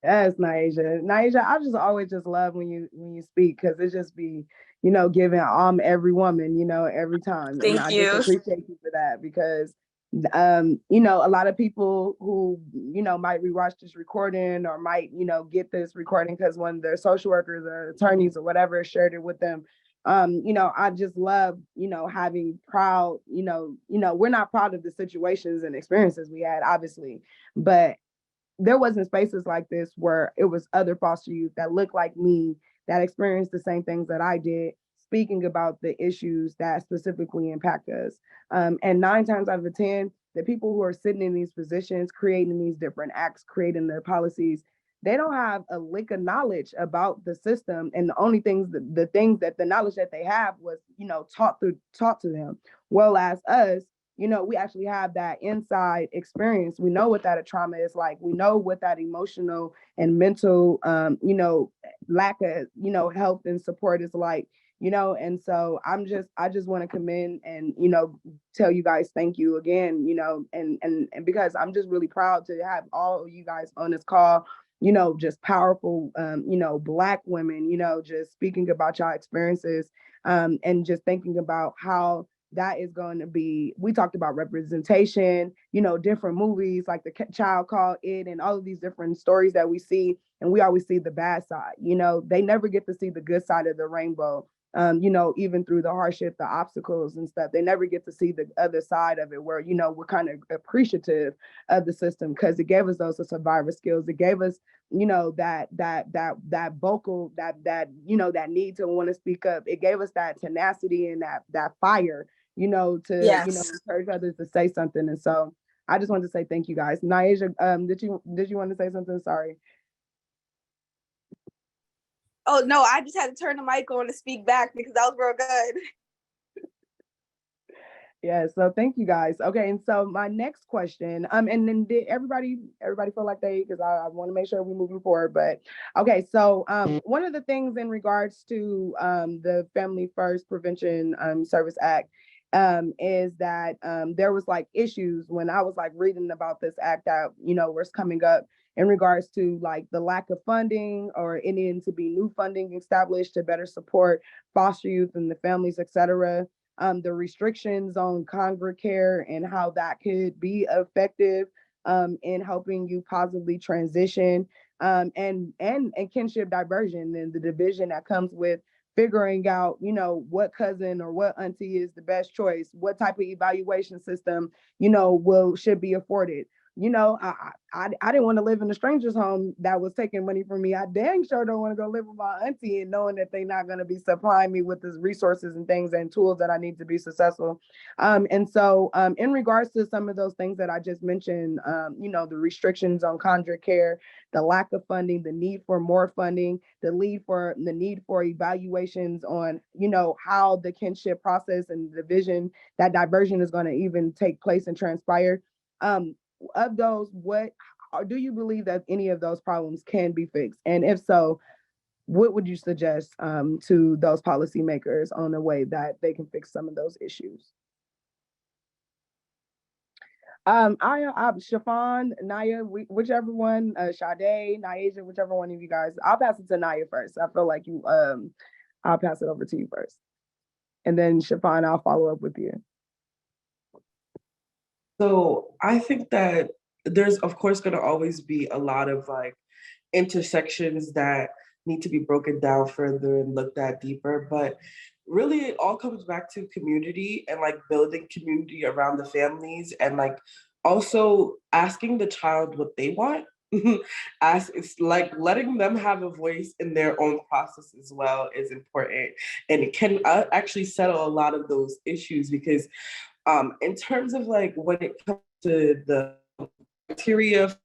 Yes, Naija. Naija, I just always just love when you speak because it just be, giving every woman, every time. And Thank I just you. appreciate you for that because a lot of people who, might rewatch this recording or might, get this recording because one of their social workers or attorneys or whatever shared it with them. I just love, having proud, we're not proud of the situations and experiences we had, obviously, but there wasn't spaces like this where it was other foster youth that looked like me, that experienced the same things that I did, speaking about the issues that specifically impact us. And 9 times out of 10, the people who are sitting in these positions, creating these different acts, creating their policies, they don't have a lick of knowledge about the system. And the only things, the things that the knowledge that they have was, taught to them. Well, as us, we actually have that inside experience. We know what that trauma is like. We know what that emotional and mental, lack of, health and support is like, and so I just want to commend and, tell you guys, thank you again, and because I'm just really proud to have all of you guys on this call, just powerful, Black women, just speaking about y'all experiences, and just thinking about how that is going to be. We talked about representation, different movies like The Child Called It and all of these different stories that we see, and we always see the bad side. They never get to see the good side of the rainbow. Even through the hardship, the obstacles and stuff, they never get to see the other side of it where, we're kind of appreciative of the system because it gave us those survivor skills. It gave us, that vocal, that need to want to speak up. It gave us that tenacity and that fire, to, Yes. encourage others to say something. And so I just wanted to say thank you guys. Naija, did you want to say something? Sorry. Oh no, I just had to turn the mic on to speak back because that was real good. Yeah, so thank you guys. Okay, and so my next question, and then did everybody feel like because I want to make sure we're moving forward. But okay, so one of the things in regards to the Family First Prevention Service Act is that there was like issues when I was like reading about this act that was coming up in regards to like the lack of funding or it needing to be new funding established to better support foster youth and the families, etc. The restrictions on congregate care and how that could be effective in helping you positively transition, and kinship diversion and the division that comes with figuring out, what cousin or what auntie is the best choice, what type of evaluation system, should be afforded. I didn't want to live in a stranger's home that was taking money from me. I dang sure don't want to go live with my auntie and knowing that they're not going to be supplying me with the resources and things and tools that I need to be successful. And so in regards to some of those things that I just mentioned, the restrictions on conjure care, the lack of funding, the need for more funding, the need for evaluations on, how the kinship process and the division, that diversion is going to even take place and transpire. Of those, what do you believe that any of those problems can be fixed? And if so, what would you suggest to those policymakers on a way that they can fix some of those issues? Shafan, Naya, whichever one, Sade, Naija, whichever one of you guys. I'll pass it to Naya first. I feel like you. I'll pass it over to you first, and then Shafan, I'll follow up with you. So I think that there's of course going to always be a lot of like intersections that need to be broken down further and looked at deeper, but really it all comes back to community and like building community around the families and like also asking the child what they want. It's like letting them have a voice in their own process as well is important, and it can actually settle a lot of those issues because in terms of like when it comes to the criteria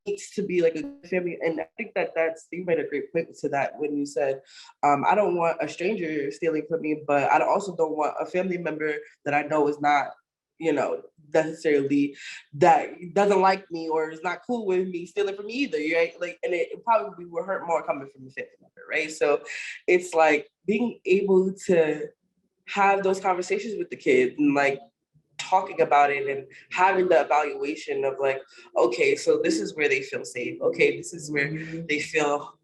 needs to be like a family, and I think that's you made a great point to that when you said I don't want a stranger stealing from me, but I also don't want a family member that I know is not necessarily that doesn't like me or is not cool with me stealing from me either, right? Like, and it probably will hurt more coming from the family member, right? So it's like being able to have those conversations with the kids and like talking about it and having the evaluation of like, okay, so this is where they feel safe. Okay, this is where they feel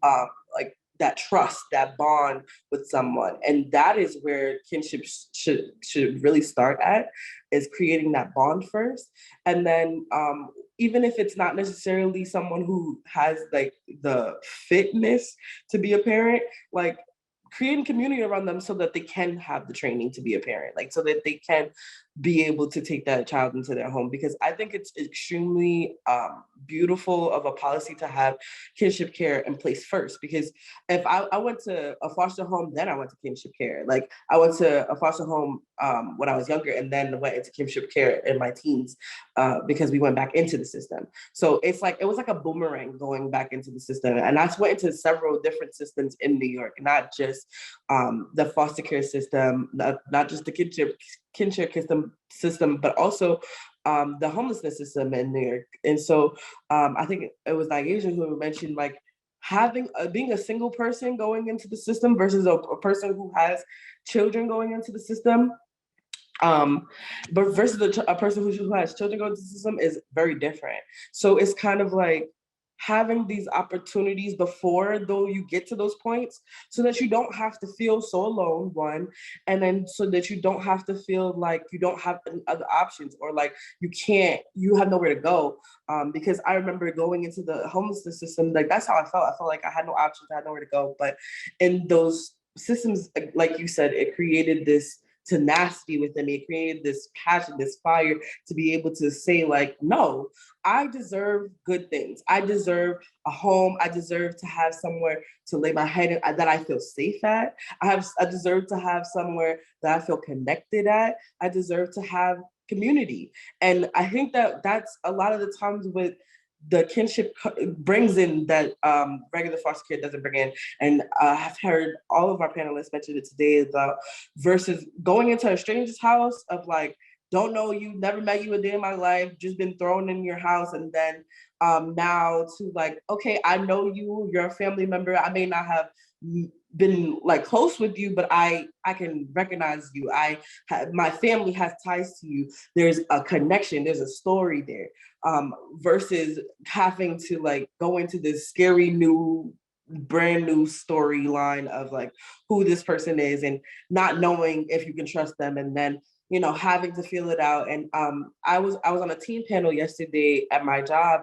like that trust, that bond with someone, and that is where kinship should really start at, is creating that bond first, and then even if it's not necessarily someone who has like the fitness to be a parent, like creating community around them so that they can have the training to be a parent, like so that they can be able to take that child into their home, because I think it's extremely beautiful of a policy to have kinship care in place first. Because if I went to a foster home, then I went to kinship care. Like I went to a foster home when I was younger, and then went into kinship care in my teens because we went back into the system. So it's like it was like a boomerang going back into the system, and I went into several different systems in New York, not just the foster care system, not just the kinship system, but also the homelessness system in New York. And so I think it was Nigeria who mentioned like having being a single person going into the system versus a person who has children going into the system. But versus a person who has children going to the system is very different. So it's kind of like having these opportunities before though you get to those points, so that you don't have to feel so alone, one, and then so that you don't have to feel like you don't have any other options, or like you have nowhere to go. Because I remember going into the homelessness system, like that's how I felt. I felt like I had no options, I had nowhere to go. But in those systems, like you said, it created this tenacity within me. It created this passion, this fire to be able to say like, no, I deserve good things. I deserve a home. I deserve to have somewhere to lay my head in, that I feel safe at. I deserve to have somewhere that I feel connected at. I deserve to have community. And I think that that's a lot of the times with the kinship brings in that regular foster care doesn't bring in. And I've heard all of our panelists mention it today about versus going into a stranger's house of like, don't know you, never met you a day in my life, just been thrown in your house. And then now to like, okay, I know you, you're a family member. I may not have been like close with you, but I can recognize you. My family has ties to you. There's a connection, there's a story there. Versus having to like go into this scary new brand new storyline of like who this person is and not knowing if you can trust them, and then having to feel it out. And I was on a team panel yesterday at my job.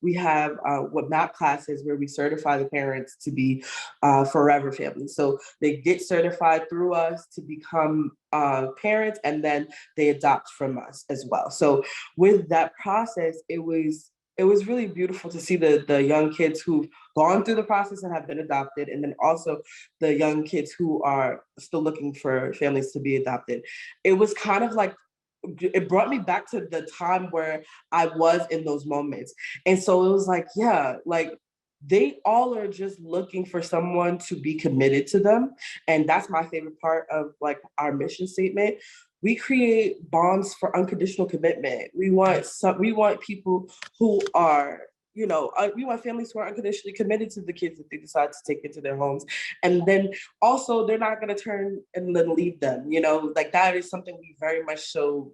We have what MAP classes where we certify the parents to be forever families. So they get certified through us to become parents, and then they adopt from us as well. So with that process, it was really beautiful to see the young kids who've gone through the process and have been adopted, and then also the young kids who are still looking for families to be adopted. It was kind of like, it brought me back to the time where I was in those moments. And so it was like, yeah, like they all are just looking for someone to be committed to them. And that's my favorite part of like our mission statement. We create bonds for unconditional commitment. We want people who are, we want families who are unconditionally committed to the kids that they decide to take into their homes. And then also they're not going to turn and then leave them, like that is something we very much so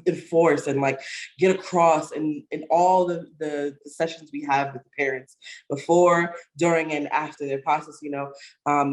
enforce and like get across in all the sessions we have with the parents before, during, and after their process.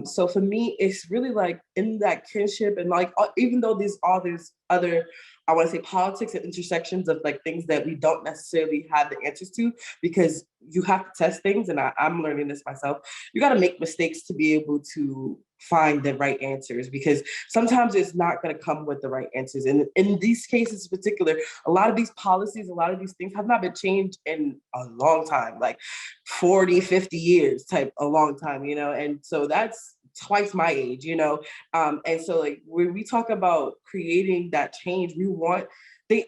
So for me, it's really like in that kinship, and like even though there's all these other, I want to say, politics and intersections of like things that we don't necessarily have the answers to, because you have to test things, and I'm learning this myself. You got to make mistakes to be able to find the right answers, because sometimes it's not going to come with the right answers. And in these cases in particular, a lot of these policies, a lot of these things have not been changed in a long time, like 40, 50 years type, a long time, and so that's twice my age, and so like when we talk about creating that change, we want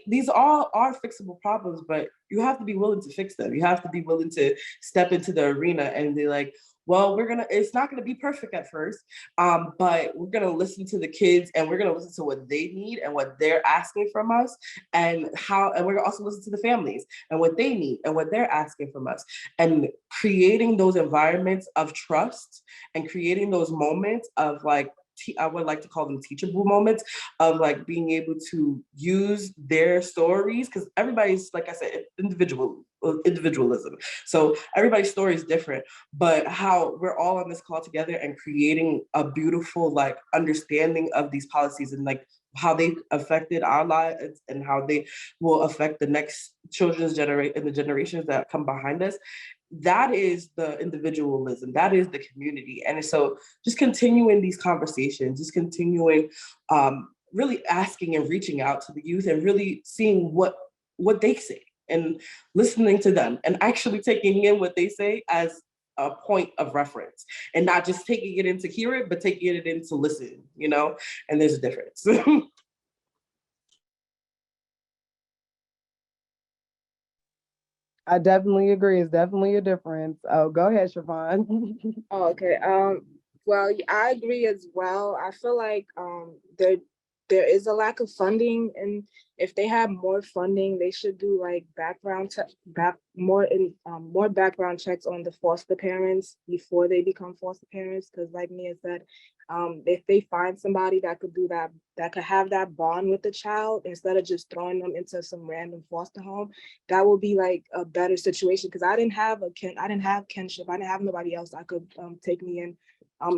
these all are fixable problems, but you have to be willing to fix them. You have to be willing to step into the arena and be like, well, it's not gonna be perfect at first, but we're gonna listen to the kids and we're gonna listen to what they need and what they're asking from us, and we're gonna also listen to the families and what they need and what they're asking from us, and creating those environments of trust and creating those moments of like, I would like to call them teachable moments of like being able to use their stories, because everybody's, like I said, individualism. So everybody's story is different, but how we're all on this call together and creating a beautiful like understanding of these policies and like how they affected our lives and how they will affect the next children's generation and the generations that come behind us. That is the individualism, that is the community. And so just continuing these conversations, just continuing really asking and reaching out to the youth and really seeing what they say and listening to them and actually taking in what they say as a point of reference and not just taking it in to hear it, but taking it in to listen, you know, and there's a difference. I definitely agree. It's definitely a difference. Oh, go ahead, Siobhan. Oh, okay. Well, I agree as well. I feel like there is a lack of funding, and if they have more funding, they should do like more background checks on the foster parents before they become foster parents. Because, like Mia said, if they find somebody that could do that, that could have that bond with the child instead of just throwing them into some random foster home, that will be like a better situation. Because I didn't have kinship. I didn't have nobody else that could take me in.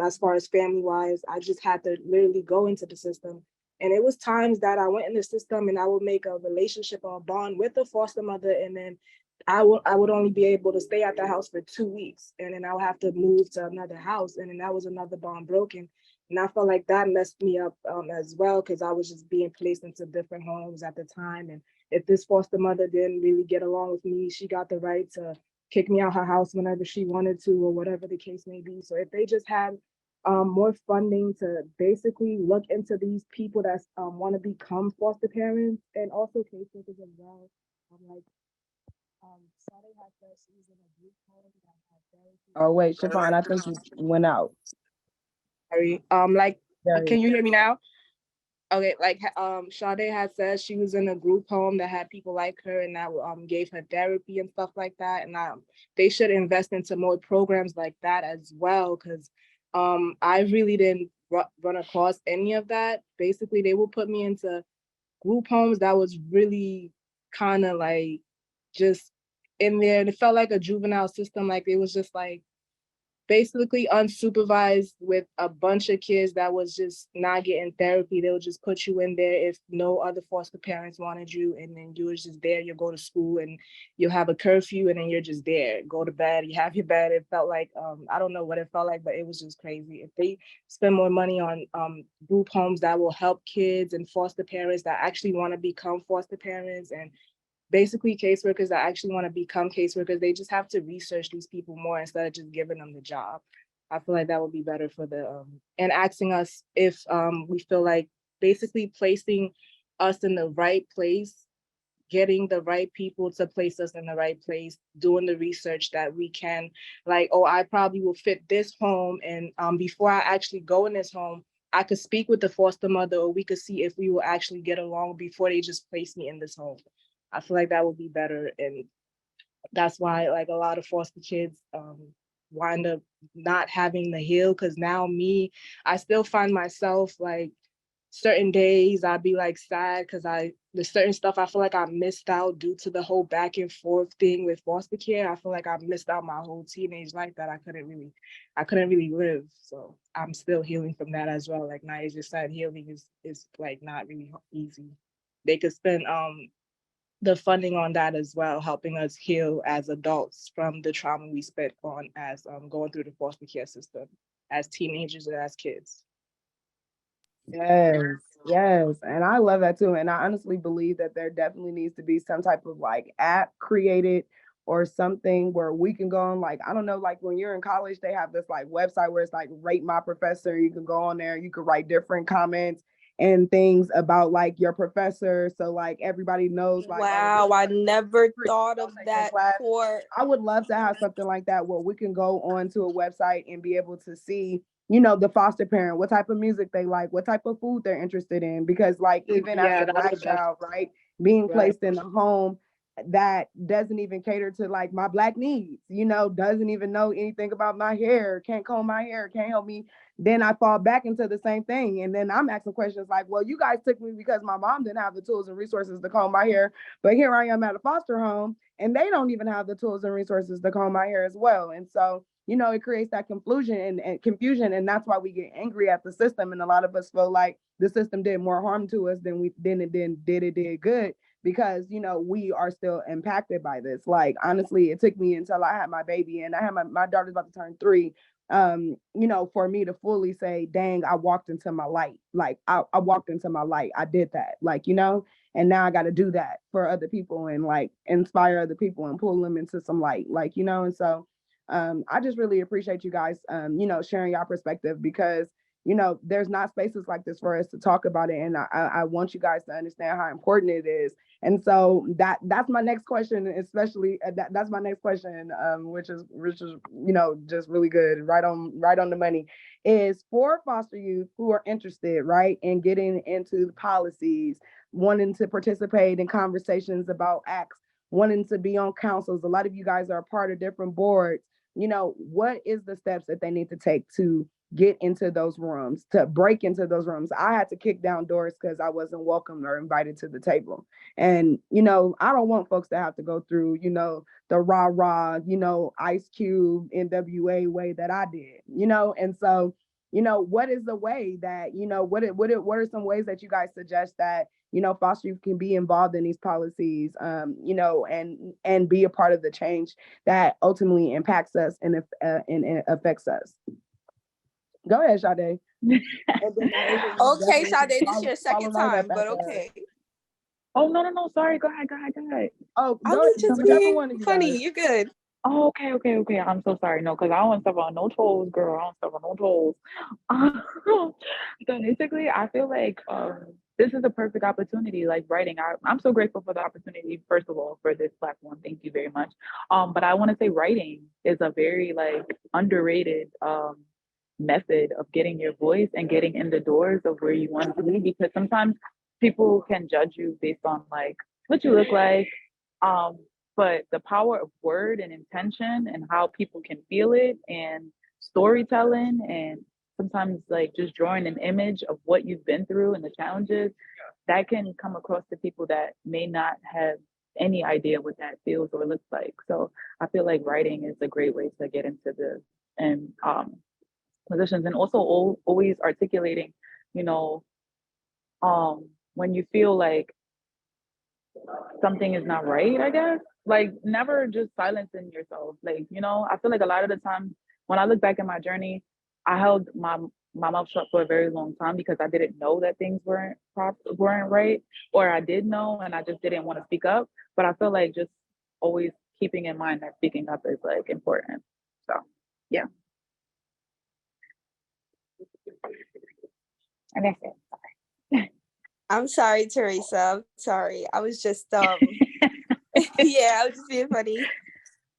As far as family wise, I just had to literally go into the system. And it was times that I went in the system and I would make a relationship or a bond with the foster mother, and then I would only be able to stay at the house for 2 weeks, and then I would have to move to another house, and then that was another bond broken. And I felt like that messed me up as well, because I was just being placed into different homes at the time. And if this foster mother didn't really get along with me, she got the right to kick me out her house whenever she wanted to, or whatever the case may be. So if they just had more funding to basically look into these people that want to become foster parents, and also caseworkers as well. Like Sade has said, she's in a group home that has Oh, wait, therapy. Siobhan, I think you went out. Sorry. There you Can you hear me now? Okay, like Sade had said, she was in a group home that had people like her, and that gave her therapy and stuff like that. And they should invest into more programs like that as well, because I really didn't run across any of that. Basically, they would put me into group homes that was really kind of like just in there, and it felt like a juvenile system. Like it was just like basically unsupervised with a bunch of kids that was just not getting therapy. They'll just put you in there if no other foster parents wanted you, and then you was just there. You go to school and you'll have a curfew, and then you're just there. Go to bed, you have your bed. It felt like I don't know what it felt like, but it was just crazy. If they spend more money on group homes that will help kids and foster parents that actually want to become foster parents, and basically caseworkers that actually want to become caseworkers, they just have to research these people more instead of just giving them the job. I feel like that would be better for the and asking us if we feel like basically placing us in the right place, getting the right people to place us in the right place, doing the research that we can, like, oh, I probably will fit this home, and before I actually go in this home, I could speak with the foster mother, or we could see if we will actually get along before they just place me in this home. I feel like that would be better. And that's why like a lot of foster kids wind up not having the heal, because now I still find myself like certain days I'd be like sad because there's certain stuff I feel like I missed out due to the whole back and forth thing with foster care. I feel like I missed out my whole teenage life that I couldn't really live. So I'm still healing from that as well. Like Naya just said, healing is like not really easy. They could spend the funding on that as well, helping us heal as adults from the trauma we spent on as going through the foster care system as teenagers and as kids. Yes, yes. And I love that too. And I honestly believe that there definitely needs to be some type of like app created or something where we can go on, like, I don't know, like when you're in college, they have this like website where it's like rate my professor. You can go on there, you can write different comments. and things about like your professor, so like everybody knows like, Wow, I never thought of that class. for I would love to have something like that where we can go onto a website and be able to see, you know, the foster parent, what type of music they like, what type of food they're interested in. Because like even as a Black child, right, being placed in a home that doesn't even cater to like my Black needs, you know, doesn't even know anything about my hair, can't comb my hair, can't help me, then I fall back into the same thing. And then I'm asking questions like, well, you guys took me because my mom didn't have the tools and resources to comb my hair, but here I am at a foster home and they don't even have the tools and resources to comb my hair as well. And so, you know, it creates that confusion and confusion. And that's why we get angry at the system. And a lot of us feel like the system did more harm to us than it did good, because, you know, we are still impacted by this. Like, honestly, it took me until I had my baby and I had my daughter's about to turn 3, you know, for me to fully say, dang, I walked into my light. Like I walked into my light. I did that. Like, you know, and now I got to do that for other people and like inspire other people and pull them into some light. Like, you know, and so I just really appreciate you guys, you know, sharing your perspective, because, you know, there's not spaces like this for us to talk about it. And I want you guys to understand how important it is. And so that's my next question, especially that's my next question, which is, you know, just really good, right on the money, is for foster youth who are interested, right, in getting into the policies, wanting to participate in conversations about acts, wanting to be on councils. A lot of you guys are a part of different boards. You know, what is the steps that they need to take to get into those rooms, to break into those rooms? I had to kick down doors because I wasn't welcomed or invited to the table. And, you know, I don't want folks to have to go through, you know, the rah, you know, Ice Cube, NWA way that I did, you know? And so, you know, what is the way that, you know, what are some ways that you guys suggest that, you know, foster youth can be involved in these policies, you know, and be a part of the change that ultimately impacts us and affects us? Go ahead, Sade. Okay, Sade, this is your second time, but okay. Oh, no. Sorry. Go ahead. Oh, I go was ahead. just being funny. You're good. Oh, okay. I'm so sorry. No, because I don't want to step on no toes, girl. I don't step on no toes. So basically, I feel like this is a perfect opportunity, like writing. I'm so grateful for the opportunity, first of all, for this platform. Thank you very much. But I want to say writing is a very like underrated method of getting your voice and getting in the doors of where you want to be, because sometimes people can judge you based on like what you look like. But the power of word and intention and how people can feel it, and storytelling, and sometimes like just drawing an image of what you've been through and the challenges, that can come across to people that may not have any idea what that feels or looks like. So I feel like writing is a great way to get into the and positions, and also always articulating, you know, when you feel like something is not right, I guess, like never just silencing yourself. Like, you know, I feel like a lot of the time when I look back at my journey, I held my mouth shut for a very long time because I didn't know that things weren't right, or I did know and I just didn't want to speak up. But I feel like just always keeping in mind that speaking up is like important. So yeah. And that's it. I'm sorry, Teresa. I'm sorry. I was just yeah, I was just being funny.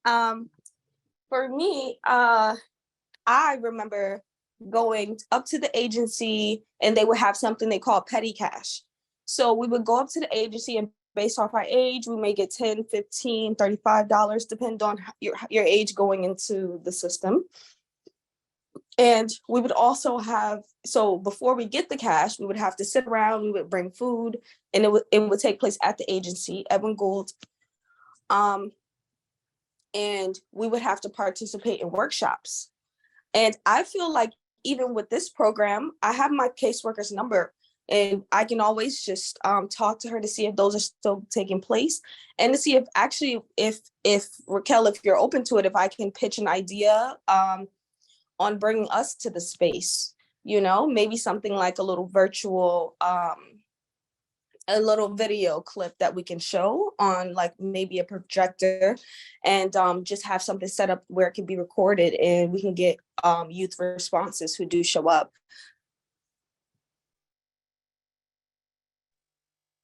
For me, I remember going up to the agency and they would have something they call petty cash. So we would go up to the agency, and based off our age, we may get $10, $15, $35, depend on your age going into the system. And we would also have, so before we get the cash, we would have to sit around, we would bring food, and it would take place at the agency, Edwin Gould. And we would have to participate in workshops. And I feel like even with this program, I have my caseworker's number, and I can always just talk to her to see if those are still taking place, and to see if actually, if Raquel, if you're open to it, if I can pitch an idea on bringing us to the space, you know, maybe something like a little virtual, a little video clip that we can show on like maybe a projector, and just have something set up where it can be recorded and we can get youth responses who do show up.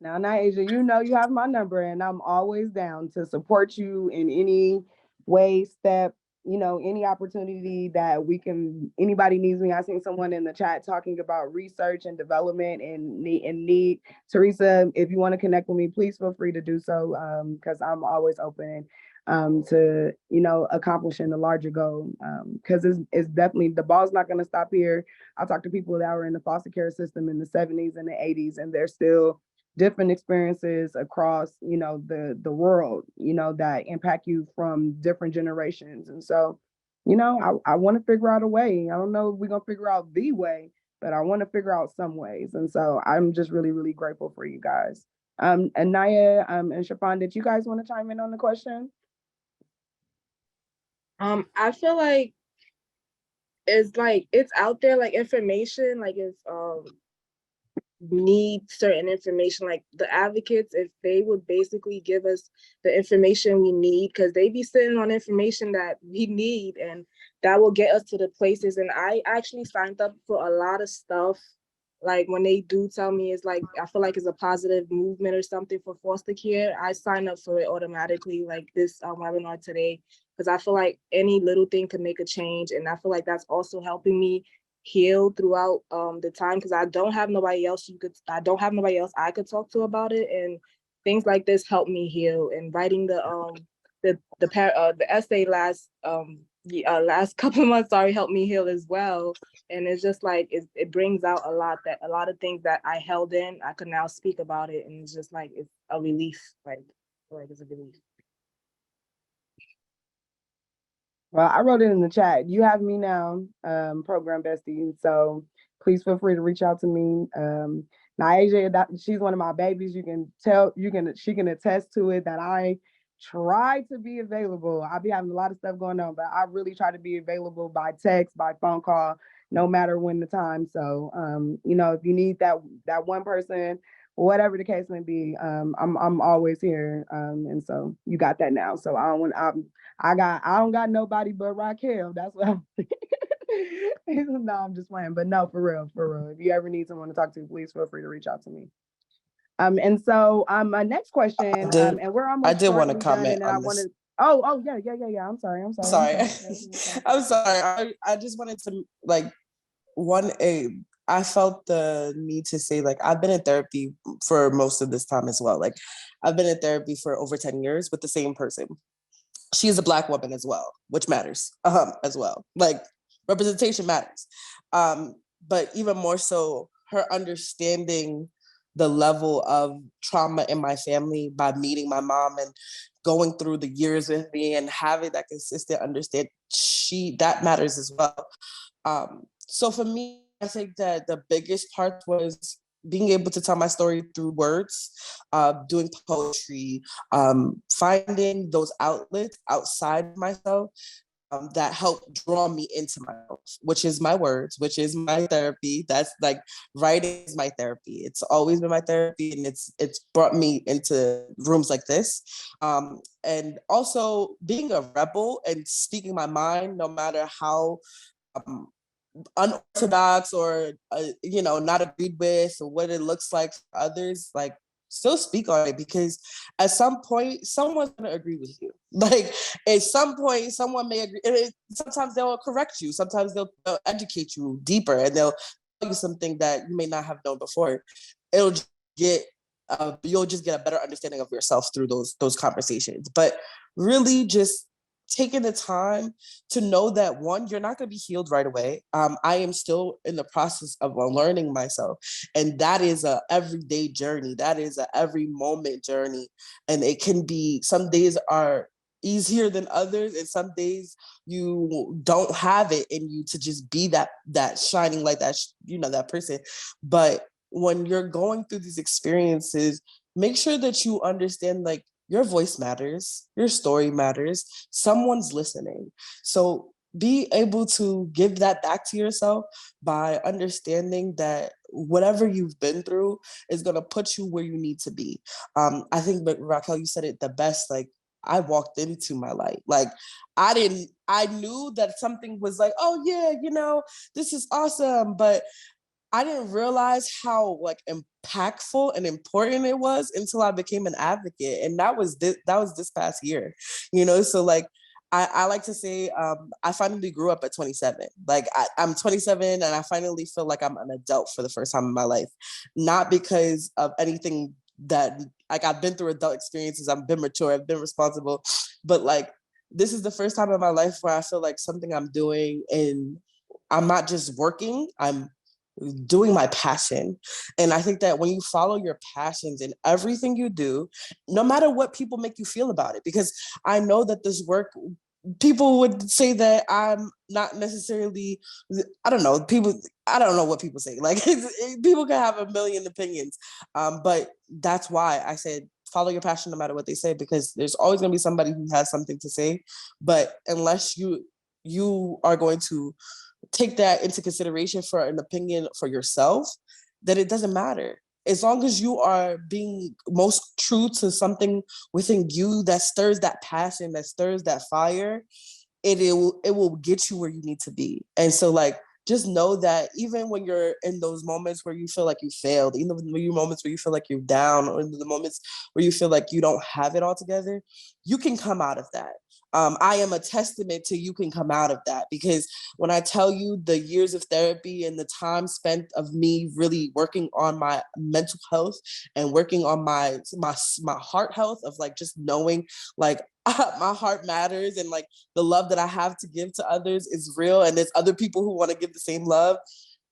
Now, Asia, you know you have my number, and I'm always down to support you in any way, step, any opportunity that we can. Anybody needs me. I seen someone in the chat talking about research and development and need. Teresa, if you want to connect with me, please feel free to do so, because I'm always open to accomplishing the larger goal, because it's definitely, the ball's not going to stop here. I talked to people that were in the foster care system in the 70s and the 80s, and they're still different experiences across the world that impact you from different generations. And so I want to figure out a way. I don't know if we're going to figure out the way, but I want to figure out some ways. And so I'm just really, really grateful for you guys. And Naya and Shafan, did you guys want to chime in on the question? I feel like it's out there, like information, like if need certain information, like the advocates, if they would basically give us the information we need, because they be sitting on information that we need, and that will get us to the places. And I actually signed up for a lot of stuff. Like when they do tell me it's like, I feel like it's a positive movement or something for foster care, I sign up for it automatically, like this webinar today, because I feel like any little thing could make a change. And I feel like that's also helping me heal throughout the time, because I don't have nobody else I could talk to about it. And things like this help me heal. And writing the essay last couple of months, helped me heal as well. And it's just like it brings out a lot of things that I held in, I could now speak about it. And it's just like it's a relief, like it's a relief. Well, I wrote it in the chat. You have me now, program bestie. So please feel free to reach out to me. Naija, she's one of my babies. You can tell, she can attest to it that I try to be available. I'll be having a lot of stuff going on, but I really try to be available by text, by phone call, no matter when the time. So, if you need that one person, whatever the case may be, I'm always here. And so you got that now. So I don't got nobody but Raquel. That's what I'm no, I'm just playing. But no, for real. If you ever need someone to talk to, please feel free to reach out to me. And so my next question, and we're almost I did want to done, comment and then I on want this. to yeah. I'm sorry. I'm sorry. I just wanted to I felt the need to say, like, I've been in therapy for most of this time as well. Like, I've been in therapy for over 10 years with the same person. She is a Black woman as well, which matters as well. Like, representation matters. But even more so, her understanding the level of trauma in my family by meeting my mom and going through the years with me and having that consistent understanding, that matters as well. So for me, I think that the biggest part was being able to tell my story through words, doing poetry, finding those outlets outside myself that help draw me into myself, which is my words, which is my therapy. That's like, writing is my therapy. It's always been my therapy, and it's brought me into rooms like this. And also being a rebel and speaking my mind, no matter how unorthodox or not agreed with, or what it looks like for others, like, still speak on it, because at some point someone's going to agree with you. Like, at some point someone may agree. Sometimes they'll correct you, sometimes they'll educate you deeper, and they'll tell you something that you may not have known before. It'll get you'll just get a better understanding of yourself through those conversations. But really just taking the time to know that, one, you're not going to be healed right away. I am still in the process of learning myself, and that is a everyday journey. That is a every moment journey, and it can be, some days are easier than others, and some days you don't have it in you to just be that shining light, that person. But when you're going through these experiences, make sure that you understand, like, your voice matters, your story matters, someone's listening. So be able to give that back to yourself by understanding that whatever you've been through is going to put you where you need to be. I think, but Raquel, you said it the best. Like, I walked into my light. Like, I knew that something was like, oh yeah, this is awesome. But I didn't realize how like impactful and important it was until I became an advocate. And that was this past year, so like I like to say I finally grew up at 27. Like I'm 27 and I finally feel like I'm an adult for the first time in my life. Not because of anything that like I've been through adult experiences, I've been mature, I've been responsible, but like this is the first time in my life where I feel like something I'm doing and I'm not just working, I'm doing my passion. And I think that when you follow your passions in everything you do, no matter what people make you feel about it, because I know that this work, people would say that I'm not necessarily, I don't know, I don't know what people say. Like people can have a million opinions. But that's why I said, follow your passion no matter what they say, because there's always going to be somebody who has something to say. But unless you are going to take that into consideration for an opinion for yourself, then it doesn't matter. As long as you are being most true to something within you that stirs that passion, that stirs that fire, it will get you where you need to be. And so like just know that even when you're in those moments where you feel like you failed, even when you moments where you feel like you're down, or in the moments where you feel like you don't have it all together, you can come out of that. I am a testament to you can come out of that, because when I tell you the years of therapy and the time spent of me really working on my mental health and working on my heart health, of like just knowing like my heart matters, and like the love that I have to give to others is real, and there's other people who want to give the same love.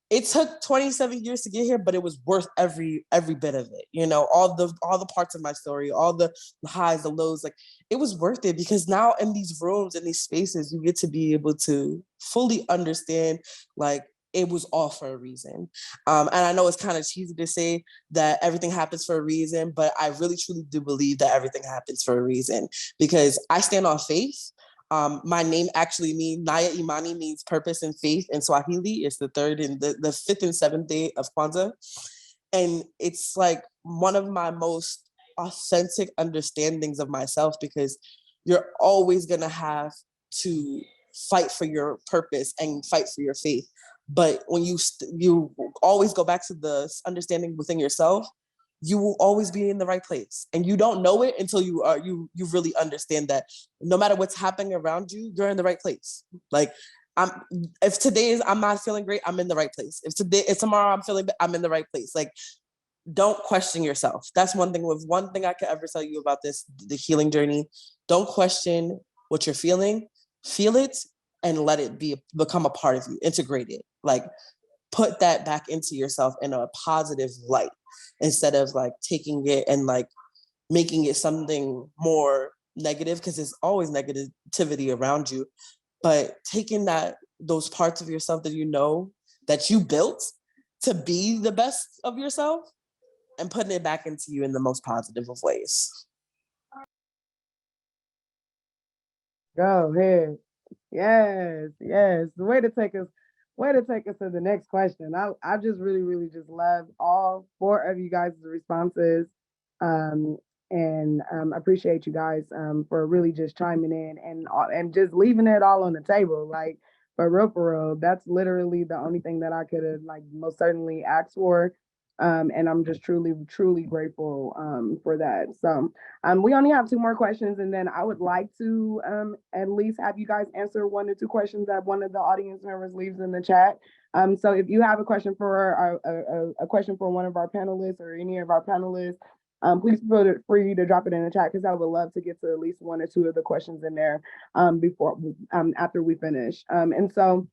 It took 27 years to get here, but it was worth every bit of it. All the parts of my story, all the highs, the lows, like it was worth it, because now in these rooms, in these spaces, you get to be able to fully understand like it was all for a reason. And I know it's kind of cheesy to say that everything happens for a reason, but I really truly do believe that everything happens for a reason, because I stand on faith. My name actually means, Naya Imani means purpose and faith in Swahili. It's the third and the fifth and seventh day of Kwanzaa. And it's like one of my most authentic understandings of myself, because you're always going to have to fight for your purpose and fight for your faith. But when you always go back to the understanding within yourself, you will always be in the right place, and you don't know it until you really understand that no matter what's happening around you, you're in the right place. Like if I'm not feeling great, I'm in the right place. If tomorrow I'm feeling bad, I'm in the right place. Like don't question yourself. That's one thing I could ever tell you about the healing journey. Don't question what you're feeling. Feel it and let it become a part of you. Integrate it. Like put that back into yourself in a positive light, instead of like taking it and like making it something more negative, because there's always negativity around you. But taking those parts of yourself that that you built to be the best of yourself, and putting it back into you in the most positive of ways. Go ahead. Yes, yes. The way to take us to the next question. I just really, really just love all four of you guys' responses. Um, and appreciate you guys for really just chiming in and just leaving it all on the table. Like for real. That's literally the only thing that I could have like most certainly asked for. And I'm just truly, truly grateful for that. So we only have two more questions, and then I would like to at least have you guys answer one or two questions that one of the audience members leaves in the chat. So if you have a question for a question for one of our panelists or any of our panelists, please feel free to drop it in the chat, because I would love to get to at least one or two of the questions in there before after we finish. And so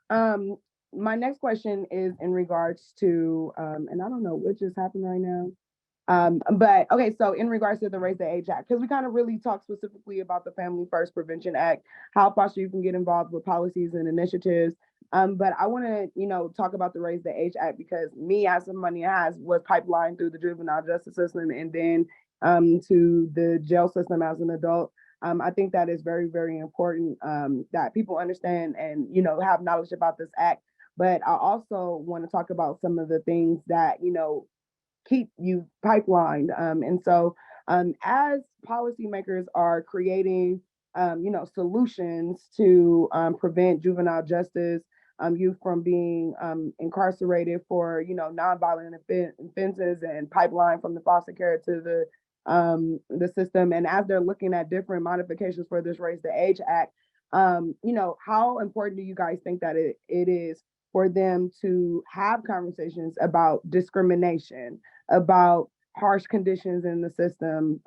um, my next question is in regards to and I don't know what just happened right now. But okay, so in regards to the Raise the Age Act, because we kind of really talked specifically about the Family First Prevention Act, how foster youth can get involved with policies and initiatives. But I want to, talk about the Raise the Age Act, because me, as somebody has was pipelined through the juvenile justice system and then to the jail system as an adult. I think that is very, very important that people understand and have knowledge about this act. But I also want to talk about some of the things that keep you pipelined. And so as policymakers are creating, solutions to prevent juvenile justice youth from being incarcerated for, nonviolent offenses, and pipeline from the foster care to the system. And as they're looking at different modifications for this Raise the Age Act, how important do you guys think that it is for them to have conversations about discrimination, about harsh conditions in the system,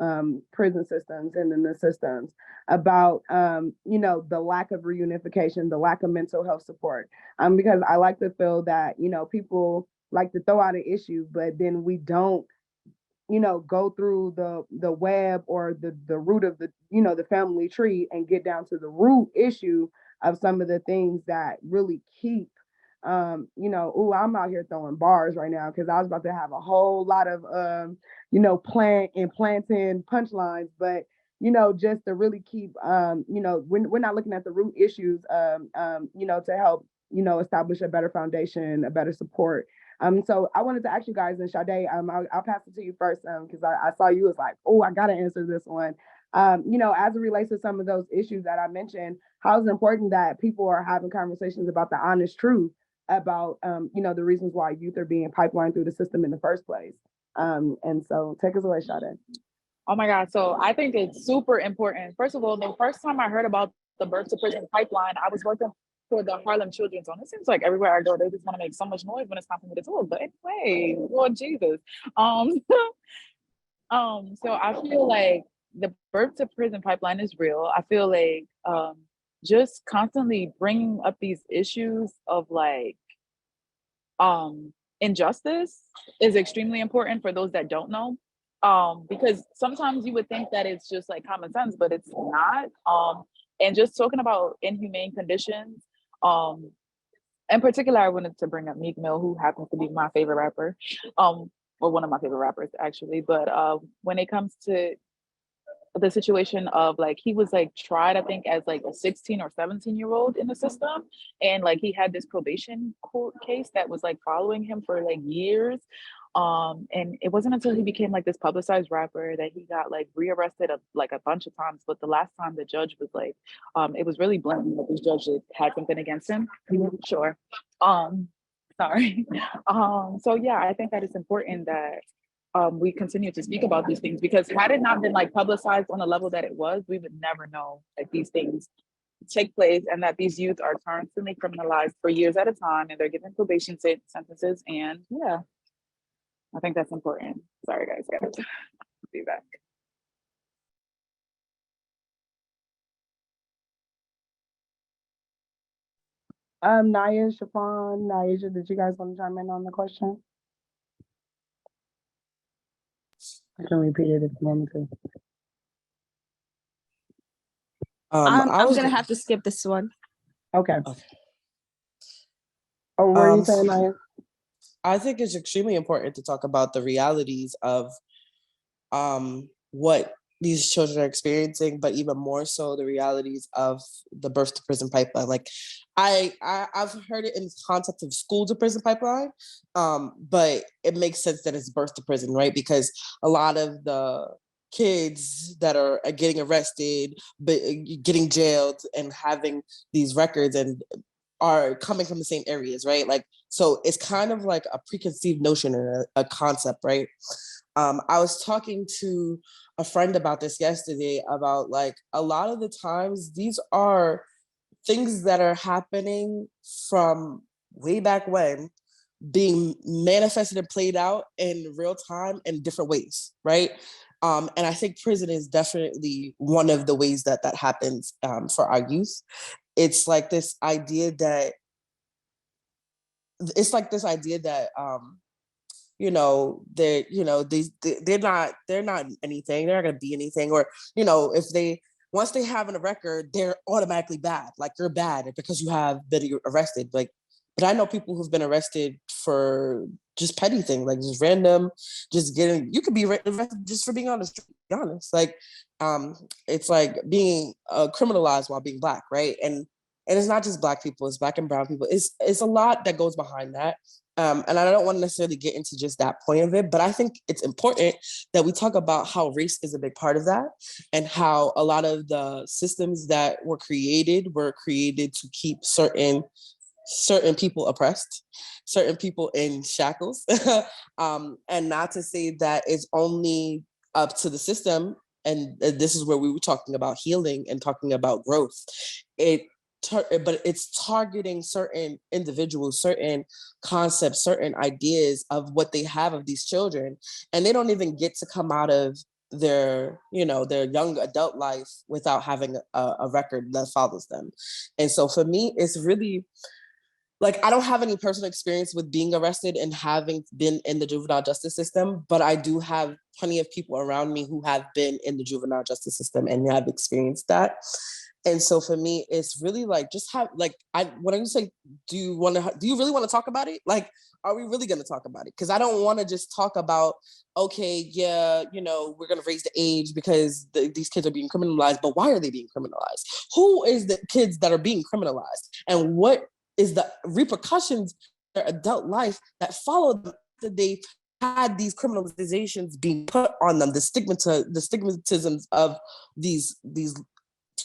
prison systems and in the systems, about the lack of reunification, the lack of mental health support? Because I like to feel that people like to throw out an issue, but then we don't go through the web or the root of the family tree and get down to the root issue of some of the things that really keep I'm out here throwing bars right now because I was about to have a whole lot of planting punchlines, but just to really keep when we're not looking at the root issues to help establish a better foundation, a better support. So I wanted to ask you guys, and Sade, I'll pass it to you first, because I saw you was like, oh, I gotta answer this one. As it relates to some of those issues that I mentioned, how is it important that people are having conversations about the honest truth about the reasons why youth are being pipelined through the system in the first place. And so take us away, Sade. Oh my God. So I think it's super important. First of all, the first time I heard about the birth to prison pipeline, I was working for the Harlem Children's Home. It seems like everywhere I go, they just want to make so much noise when it's time for me to talk. But anyway, Lord Jesus. So I feel like the birth to prison pipeline is real. I feel like just constantly bringing up these issues of like injustice is extremely important for those that don't know. Because sometimes you would think that it's just like common sense, but it's not. And just talking about inhumane conditions, in particular, I wanted to bring up Meek Mill, who happens to be my favorite rapper, or one of my favorite rappers actually. But when it comes to the situation of like he was like tried, I think, as like a 16 or 17-year-old in the system, and like he had this probation court case that was like following him for like years. And it wasn't until he became like this publicized rapper that he got like rearrested like a bunch of times. But the last time the judge was like, it was really blatant that this judge had something against him. He wasn't sure. Sorry. So yeah, I think that it's important that we continue to speak about these things, because had it not been like publicized on the level that it was, we would never know that these things take place and that these youth are constantly criminalized for years at a time, and they're given probation sentences. And yeah, I think that's important. Sorry guys, gotta be back. Naya, Shafan, Naisha, did you guys want to chime in on the question? I can repeat it if you want me to. I'm gonna have to skip this one. Okay. Oh, what are you saying, Naya? I think it's extremely important to talk about the realities of what these children are experiencing, but even more so the realities of the birth to prison pipeline. Like I've heard it in the concept of school to prison pipeline, but it makes sense that it's birth to prison, right? Because a lot of the kids that are getting arrested, but getting jailed and having these records and are coming from the same areas, right? Like, so it's kind of like a preconceived notion and a concept, right? I was talking to a friend about this yesterday, about like a lot of the times these are things that are happening from way back when, being manifested and played out in real time in different ways, right? And I think prison is definitely one of the ways that that happens for our youth. It's like this idea that they're not anything, they're not going to be anything, or if they, once they have a record, they're automatically bad, like you're bad because you have been arrested. Like, but I know people who've been arrested for just petty things, like just random, you could be arrested just for being on the street, to be honest. Like, it's like being criminalized while being Black, right? And it's not just Black people, it's Black and brown people. It's a lot that goes behind that. And I don't want to necessarily get into just that point of it, but I think it's important that we talk about how race is a big part of that, and how a lot of the systems that were created to keep certain certain people oppressed, certain people in shackles. And not to say that it's only up to the system. And this is where we were talking about healing and talking about growth. But it's targeting certain individuals, certain concepts, certain ideas of what they have of these children. And they don't even get to come out of their young adult life without having a record that follows them. And so for me, it's really like, I don't have any personal experience with being arrested and having been in the juvenile justice system, but I do have plenty of people around me who have been in the juvenile justice system and have experienced that. And so for me, it's really like, just have like, when I say, do you really want to talk about it? Like, are we really going to talk about it? Because I don't want to just talk about, okay, yeah, we're going to raise the age because these kids are being criminalized, but why are they being criminalized? Who is the kids that are being criminalized? And what is the repercussions of their adult life that follow them after they had these criminalizations being put on them, the stigmatisms of these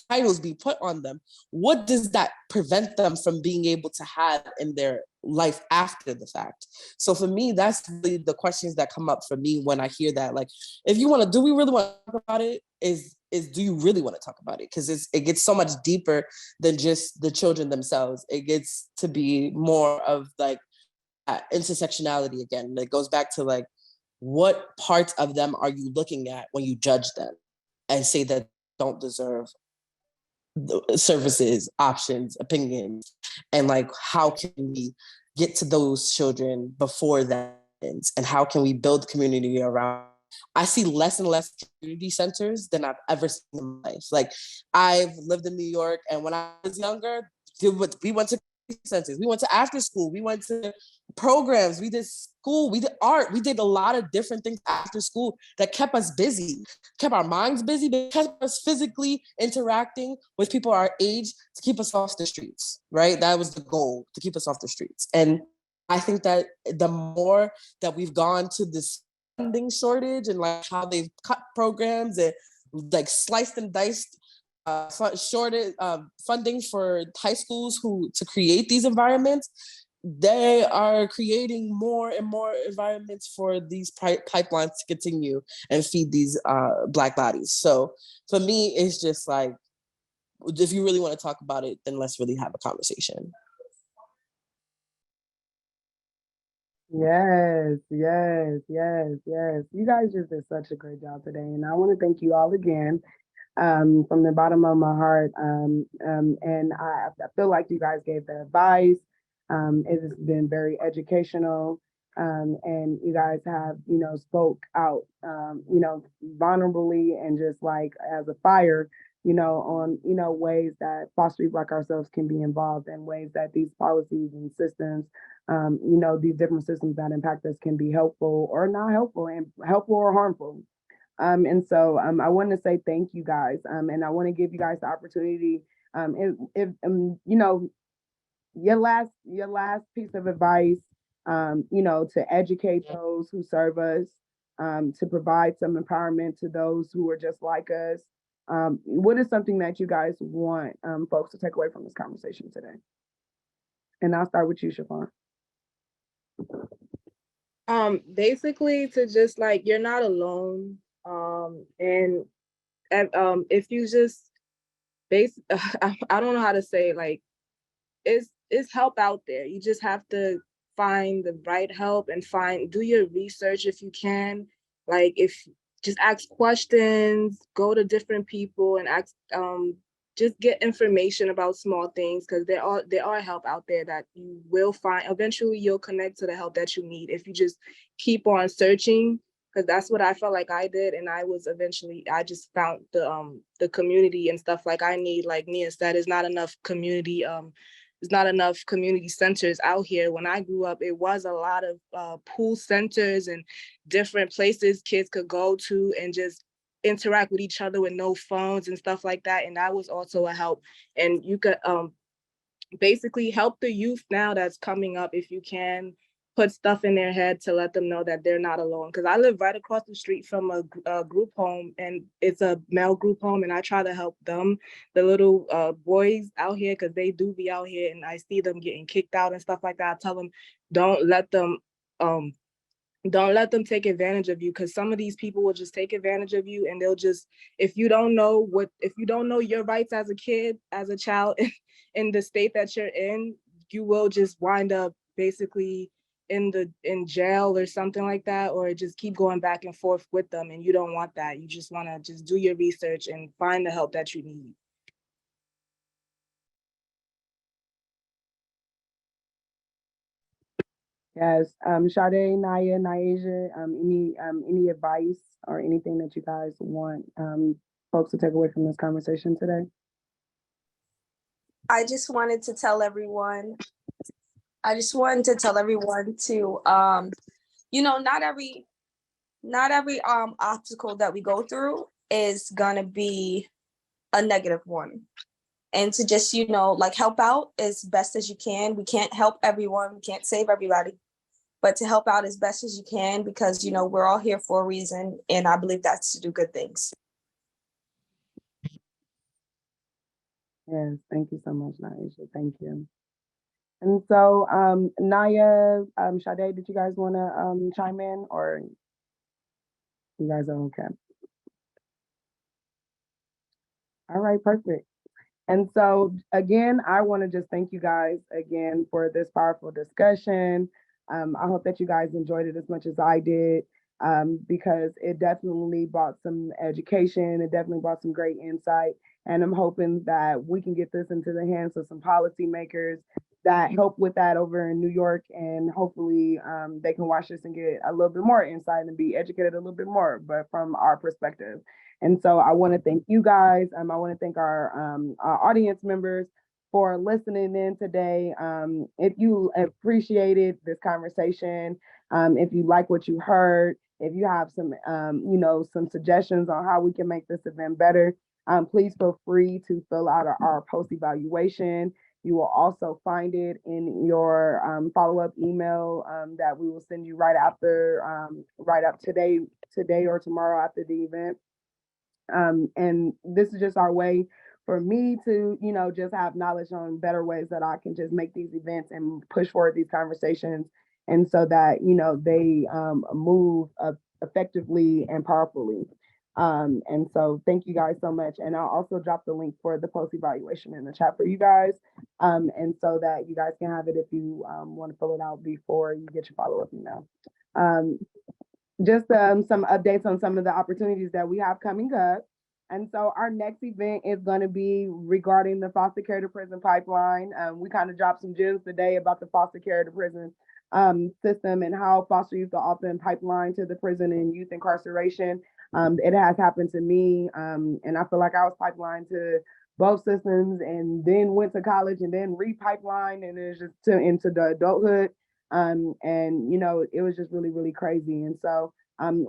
titles be put on them? What does that prevent them from being able to have in their life after the fact? So for me, that's really the questions that come up for me when I hear that. Like, if you want to, do we really want to talk about it? Do you really want to talk about it? Because it gets so much deeper than just the children themselves. It gets to be more of like intersectionality again. It goes back to like, what parts of them are you looking at when you judge them and say that don't deserve services, options, opinions, and like, how can we get to those children before that ends, and how can we build community around? I see less and less community centers than I've ever seen in my life. Like, I've lived in New York, and when I was younger, we went to centers, we went to after school, we went to programs, we did school, we did art, we did a lot of different things after school that kept us busy, kept our minds busy, but kept us physically interacting with people our age to keep us off the streets, right? That was the goal, to keep us off the streets. And I think that the more that we've gone to this funding shortage and like how they've cut programs and like sliced and diced shorted funding for high schools to create these environments, they are creating more and more environments for these pipelines to continue and feed these Black bodies. So for me, it's just like, if you really want to talk about it, then let's really have a conversation. Yes, yes, yes, yes. You guys just did such a great job today. And I want to thank you all again from the bottom of my heart. And I feel like you guys gave the advice. It has been very educational. And you guys have, spoke out, vulnerably and just like as a fire, on, ways that foster youth like ourselves can be involved, and ways that these policies and systems, these different systems that impact us can be helpful or not helpful, and helpful or harmful. And so I want to say thank you guys. And I want to give you guys the opportunity. If your last piece of advice, to educate those who serve us, to provide some empowerment to those who are just like us. What is something that you guys want folks to take away from this conversation today? And I'll start with you, Siobhan. Basically to just like, you're not alone. And if you just I don't know how to say, like, it's help out there. You just have to find the right help and do your research if you can. Like, if just ask questions, go to different people and ask, just get information about small things, because there are help out there that you will find. Eventually you'll connect to the help that you need if you just keep on searching, because that's what I felt like I did. And I just found the community and stuff like I need. Like Nia said, there's not enough community centers out here. When I grew up, it was a lot of pool centers and different places kids could go to and just interact with each other with no phones and stuff like that. And that was also a help. And you could basically help the youth now that's coming up if you can. put stuff in their head to let them know that they're not alone. Because I live right across the street from a group home, and it's a male group home, and I try to help them, the little boys out here, because they do be out here, and I see them getting kicked out and stuff like that. I tell them, don't let them take advantage of you, because some of these people will just take advantage of you, and they'll just, if you don't know your rights as a kid, as a child in the state that you're in, you will just wind up basically in jail or something like that, or just keep going back and forth with them, and you don't want that. You just want to just do your research and find the help that you need. Yes, Sade, Naya, Naija, any advice or anything that you guys want folks to take away from this conversation today? I just wanted to tell everyone to not every obstacle that we go through is gonna be a negative one. And to just, like, help out as best as you can. We can't help everyone, we can't save everybody, but to help out as best as you can, because we're all here for a reason, and I believe that's to do good things. Yes, thank you so much, Naisha. Thank you. And so, Naya, Sade, did you guys want to chime in, or you guys are okay? All right, perfect. And so, again, I want to just thank you guys again for this powerful discussion. I hope that you guys enjoyed it as much as I did, because it definitely brought some education. It definitely brought some great insight. And I'm hoping that we can get this into the hands of some policymakers that help with that over in New York. And hopefully they can watch this and get a little bit more insight and be educated a little bit more, but from our perspective. And so I want to thank you guys. I want to thank our audience members for listening in today. If you appreciated this conversation, if you like what you heard, if you have some, some suggestions on how we can make this event better, please feel free to fill out our post-evaluation. You will also find it in your follow-up email that we will send you right up today or tomorrow after the event. And this is just our way for me to, just have knowledge on better ways that I can just make these events and push forward these conversations. And so that, they move effectively and powerfully. And so thank you guys so much. And I'll also drop the link for the post evaluation in the chat for you guys. And so that you guys can have it if you want to fill it out before you get your follow-up email. Just some updates on some of the opportunities that we have coming up. And so our next event is going to be regarding the foster care to prison pipeline. We kind of dropped some gems today about the foster care to prison system and how foster youth are often pipeline to the prison and youth incarceration. It has happened to me, and I feel like I was pipelined to both systems, and then went to college and then re-pipelined, and it's just into the adulthood. And it was just really, really crazy. And so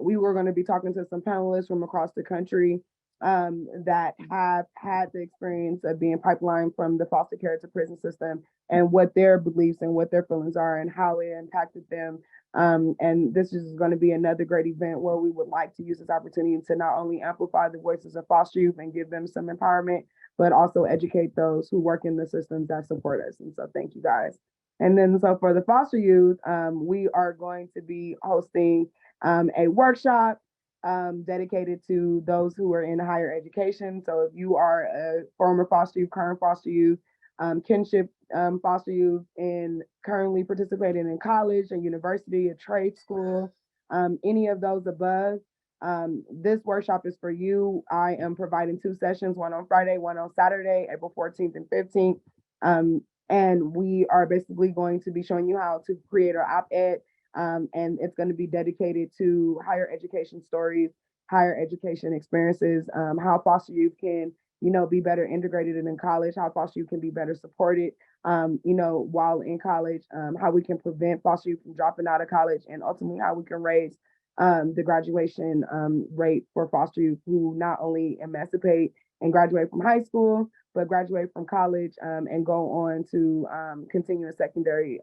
we were going to be talking to some panelists from across the country that have had the experience of being pipelined from the foster care to prison system, and what their beliefs and what their feelings are and how it impacted them. And this is going to be another great event where we would like to use this opportunity to not only amplify the voices of foster youth and give them some empowerment, but also educate those who work in the systems that support us. And so thank you guys. And then so for the foster youth, we are going to be hosting a workshop dedicated to those who are in higher education. So if you are a former foster youth, current foster youth, kinship foster youth, and currently participating in college, a university, a trade school, any of those above, this workshop is for you. I am providing 2 sessions, one on Friday, one on Saturday, April 14th and 15th. And we are basically going to be showing you how to create our op-ed. And it's going to be dedicated to higher education stories, higher education experiences, how foster youth can, be better integrated in college, how foster youth can be better supported, while in college, how we can prevent foster youth from dropping out of college, and ultimately how we can raise the graduation rate for foster youth who not only emancipate and graduate from high school, but graduate from college and go on to continue a secondary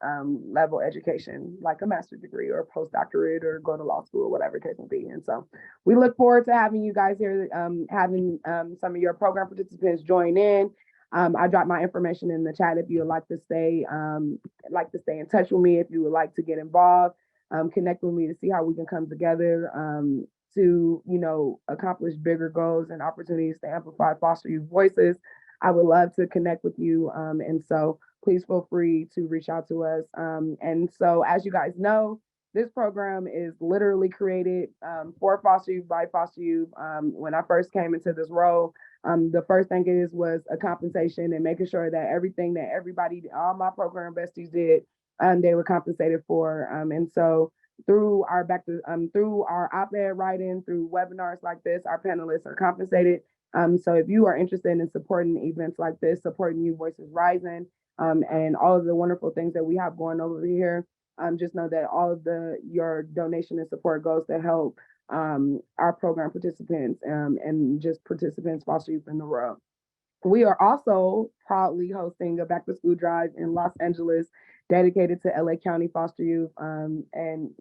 level education, like a master's degree or a postdoctorate or go to law school, whatever the case may be. And so we look forward to having you guys here, having some of your program participants join in. I dropped my information in the chat if you would like to stay in touch with me, if you would like to get involved, connect with me to see how we can come together to, accomplish bigger goals and opportunities to amplify foster youth voices. I would love to connect with you. And so please feel free to reach out to us. And so as you guys know, this program is literally created for foster youth by foster youth. When I first came into this role, the first thing was a compensation and making sure that everything that all my program besties did, they were compensated for. And so through our op-ed writing, through webinars like this, our panelists are compensated. So if you are interested in supporting events like this, supporting Youth Voices Rising, and all of the wonderful things that we have going over here, just know that all of your donation and support goes to help our program participants and just participants foster youth in the world. We are also proudly hosting a back to school drive in Los Angeles dedicated to LA County foster youth and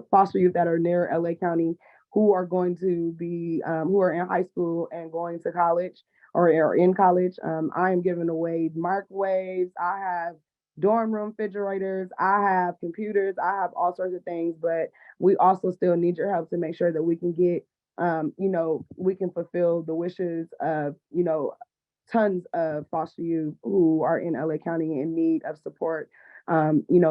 foster youth that are near LA County who are going to be, who are in high school and going to college or are in college. I am giving away microwaves. I have dorm room refrigerators. I have computers. I have all sorts of things, but we also still need your help to make sure that we can get, we can fulfill the wishes of, tons of foster youth who are in LA County in need of support,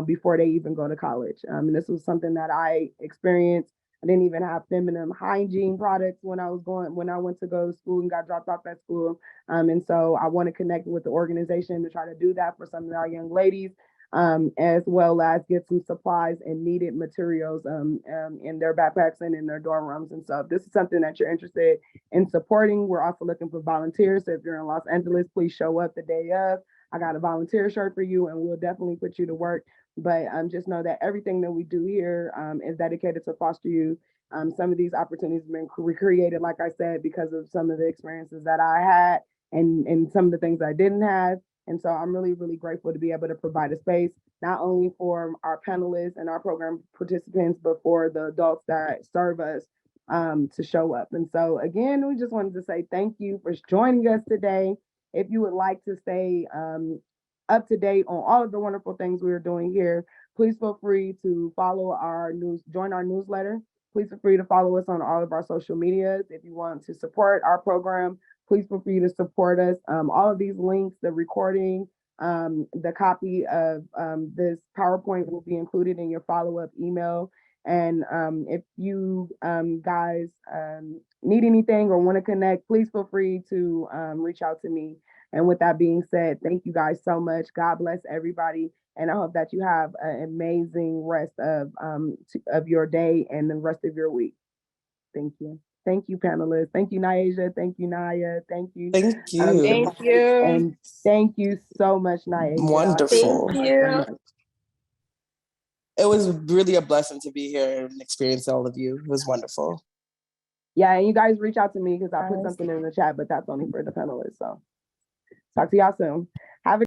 before they even go to college. And this was something that I experienced. I didn't even have feminine hygiene products when I went to go to school and got dropped off at school. And so I want to connect with the organization to try to do that for some of our young ladies, as well as get some supplies and needed materials in their backpacks and in their dorm rooms. And so if this is something that you're interested in supporting, we're also looking for volunteers. So if you're in Los Angeles, please show up the day of. I got a volunteer shirt for you and we'll definitely put you to work. But just know that everything that we do here is dedicated to foster youth. Some of these opportunities have been recreated, like I said, because of some of the experiences that I had and some of the things I didn't have. And so I'm really, really grateful to be able to provide a space, not only for our panelists and our program participants, but for the adults that serve us to show up. And so again, we just wanted to say thank you for joining us today. If you would like to stay up to date on all of the wonderful things we are doing here, please feel free to join our newsletter. Please feel free to follow us on all of our social medias. If you want to support our program, please feel free to support us. All of these links, the recording, the copy of this PowerPoint will be included in your follow-up email. And if you guys need anything or want to connect, please feel free to reach out to me. And with that being said, thank you guys so much. God bless everybody. And I hope that you have an amazing rest of your day and the rest of your week. Thank you. Thank you, panelists. Thank you, Nyasia. Thank you, Naya. Thank you. Thank you. Thank you. And thank you so much, Nyasia. Wonderful. Thank you. It was really a blessing to be here and experience all of you. It was wonderful. Yeah, and you guys reach out to me because I put something in the chat, but that's only for the panelists. So talk to y'all soon. Have a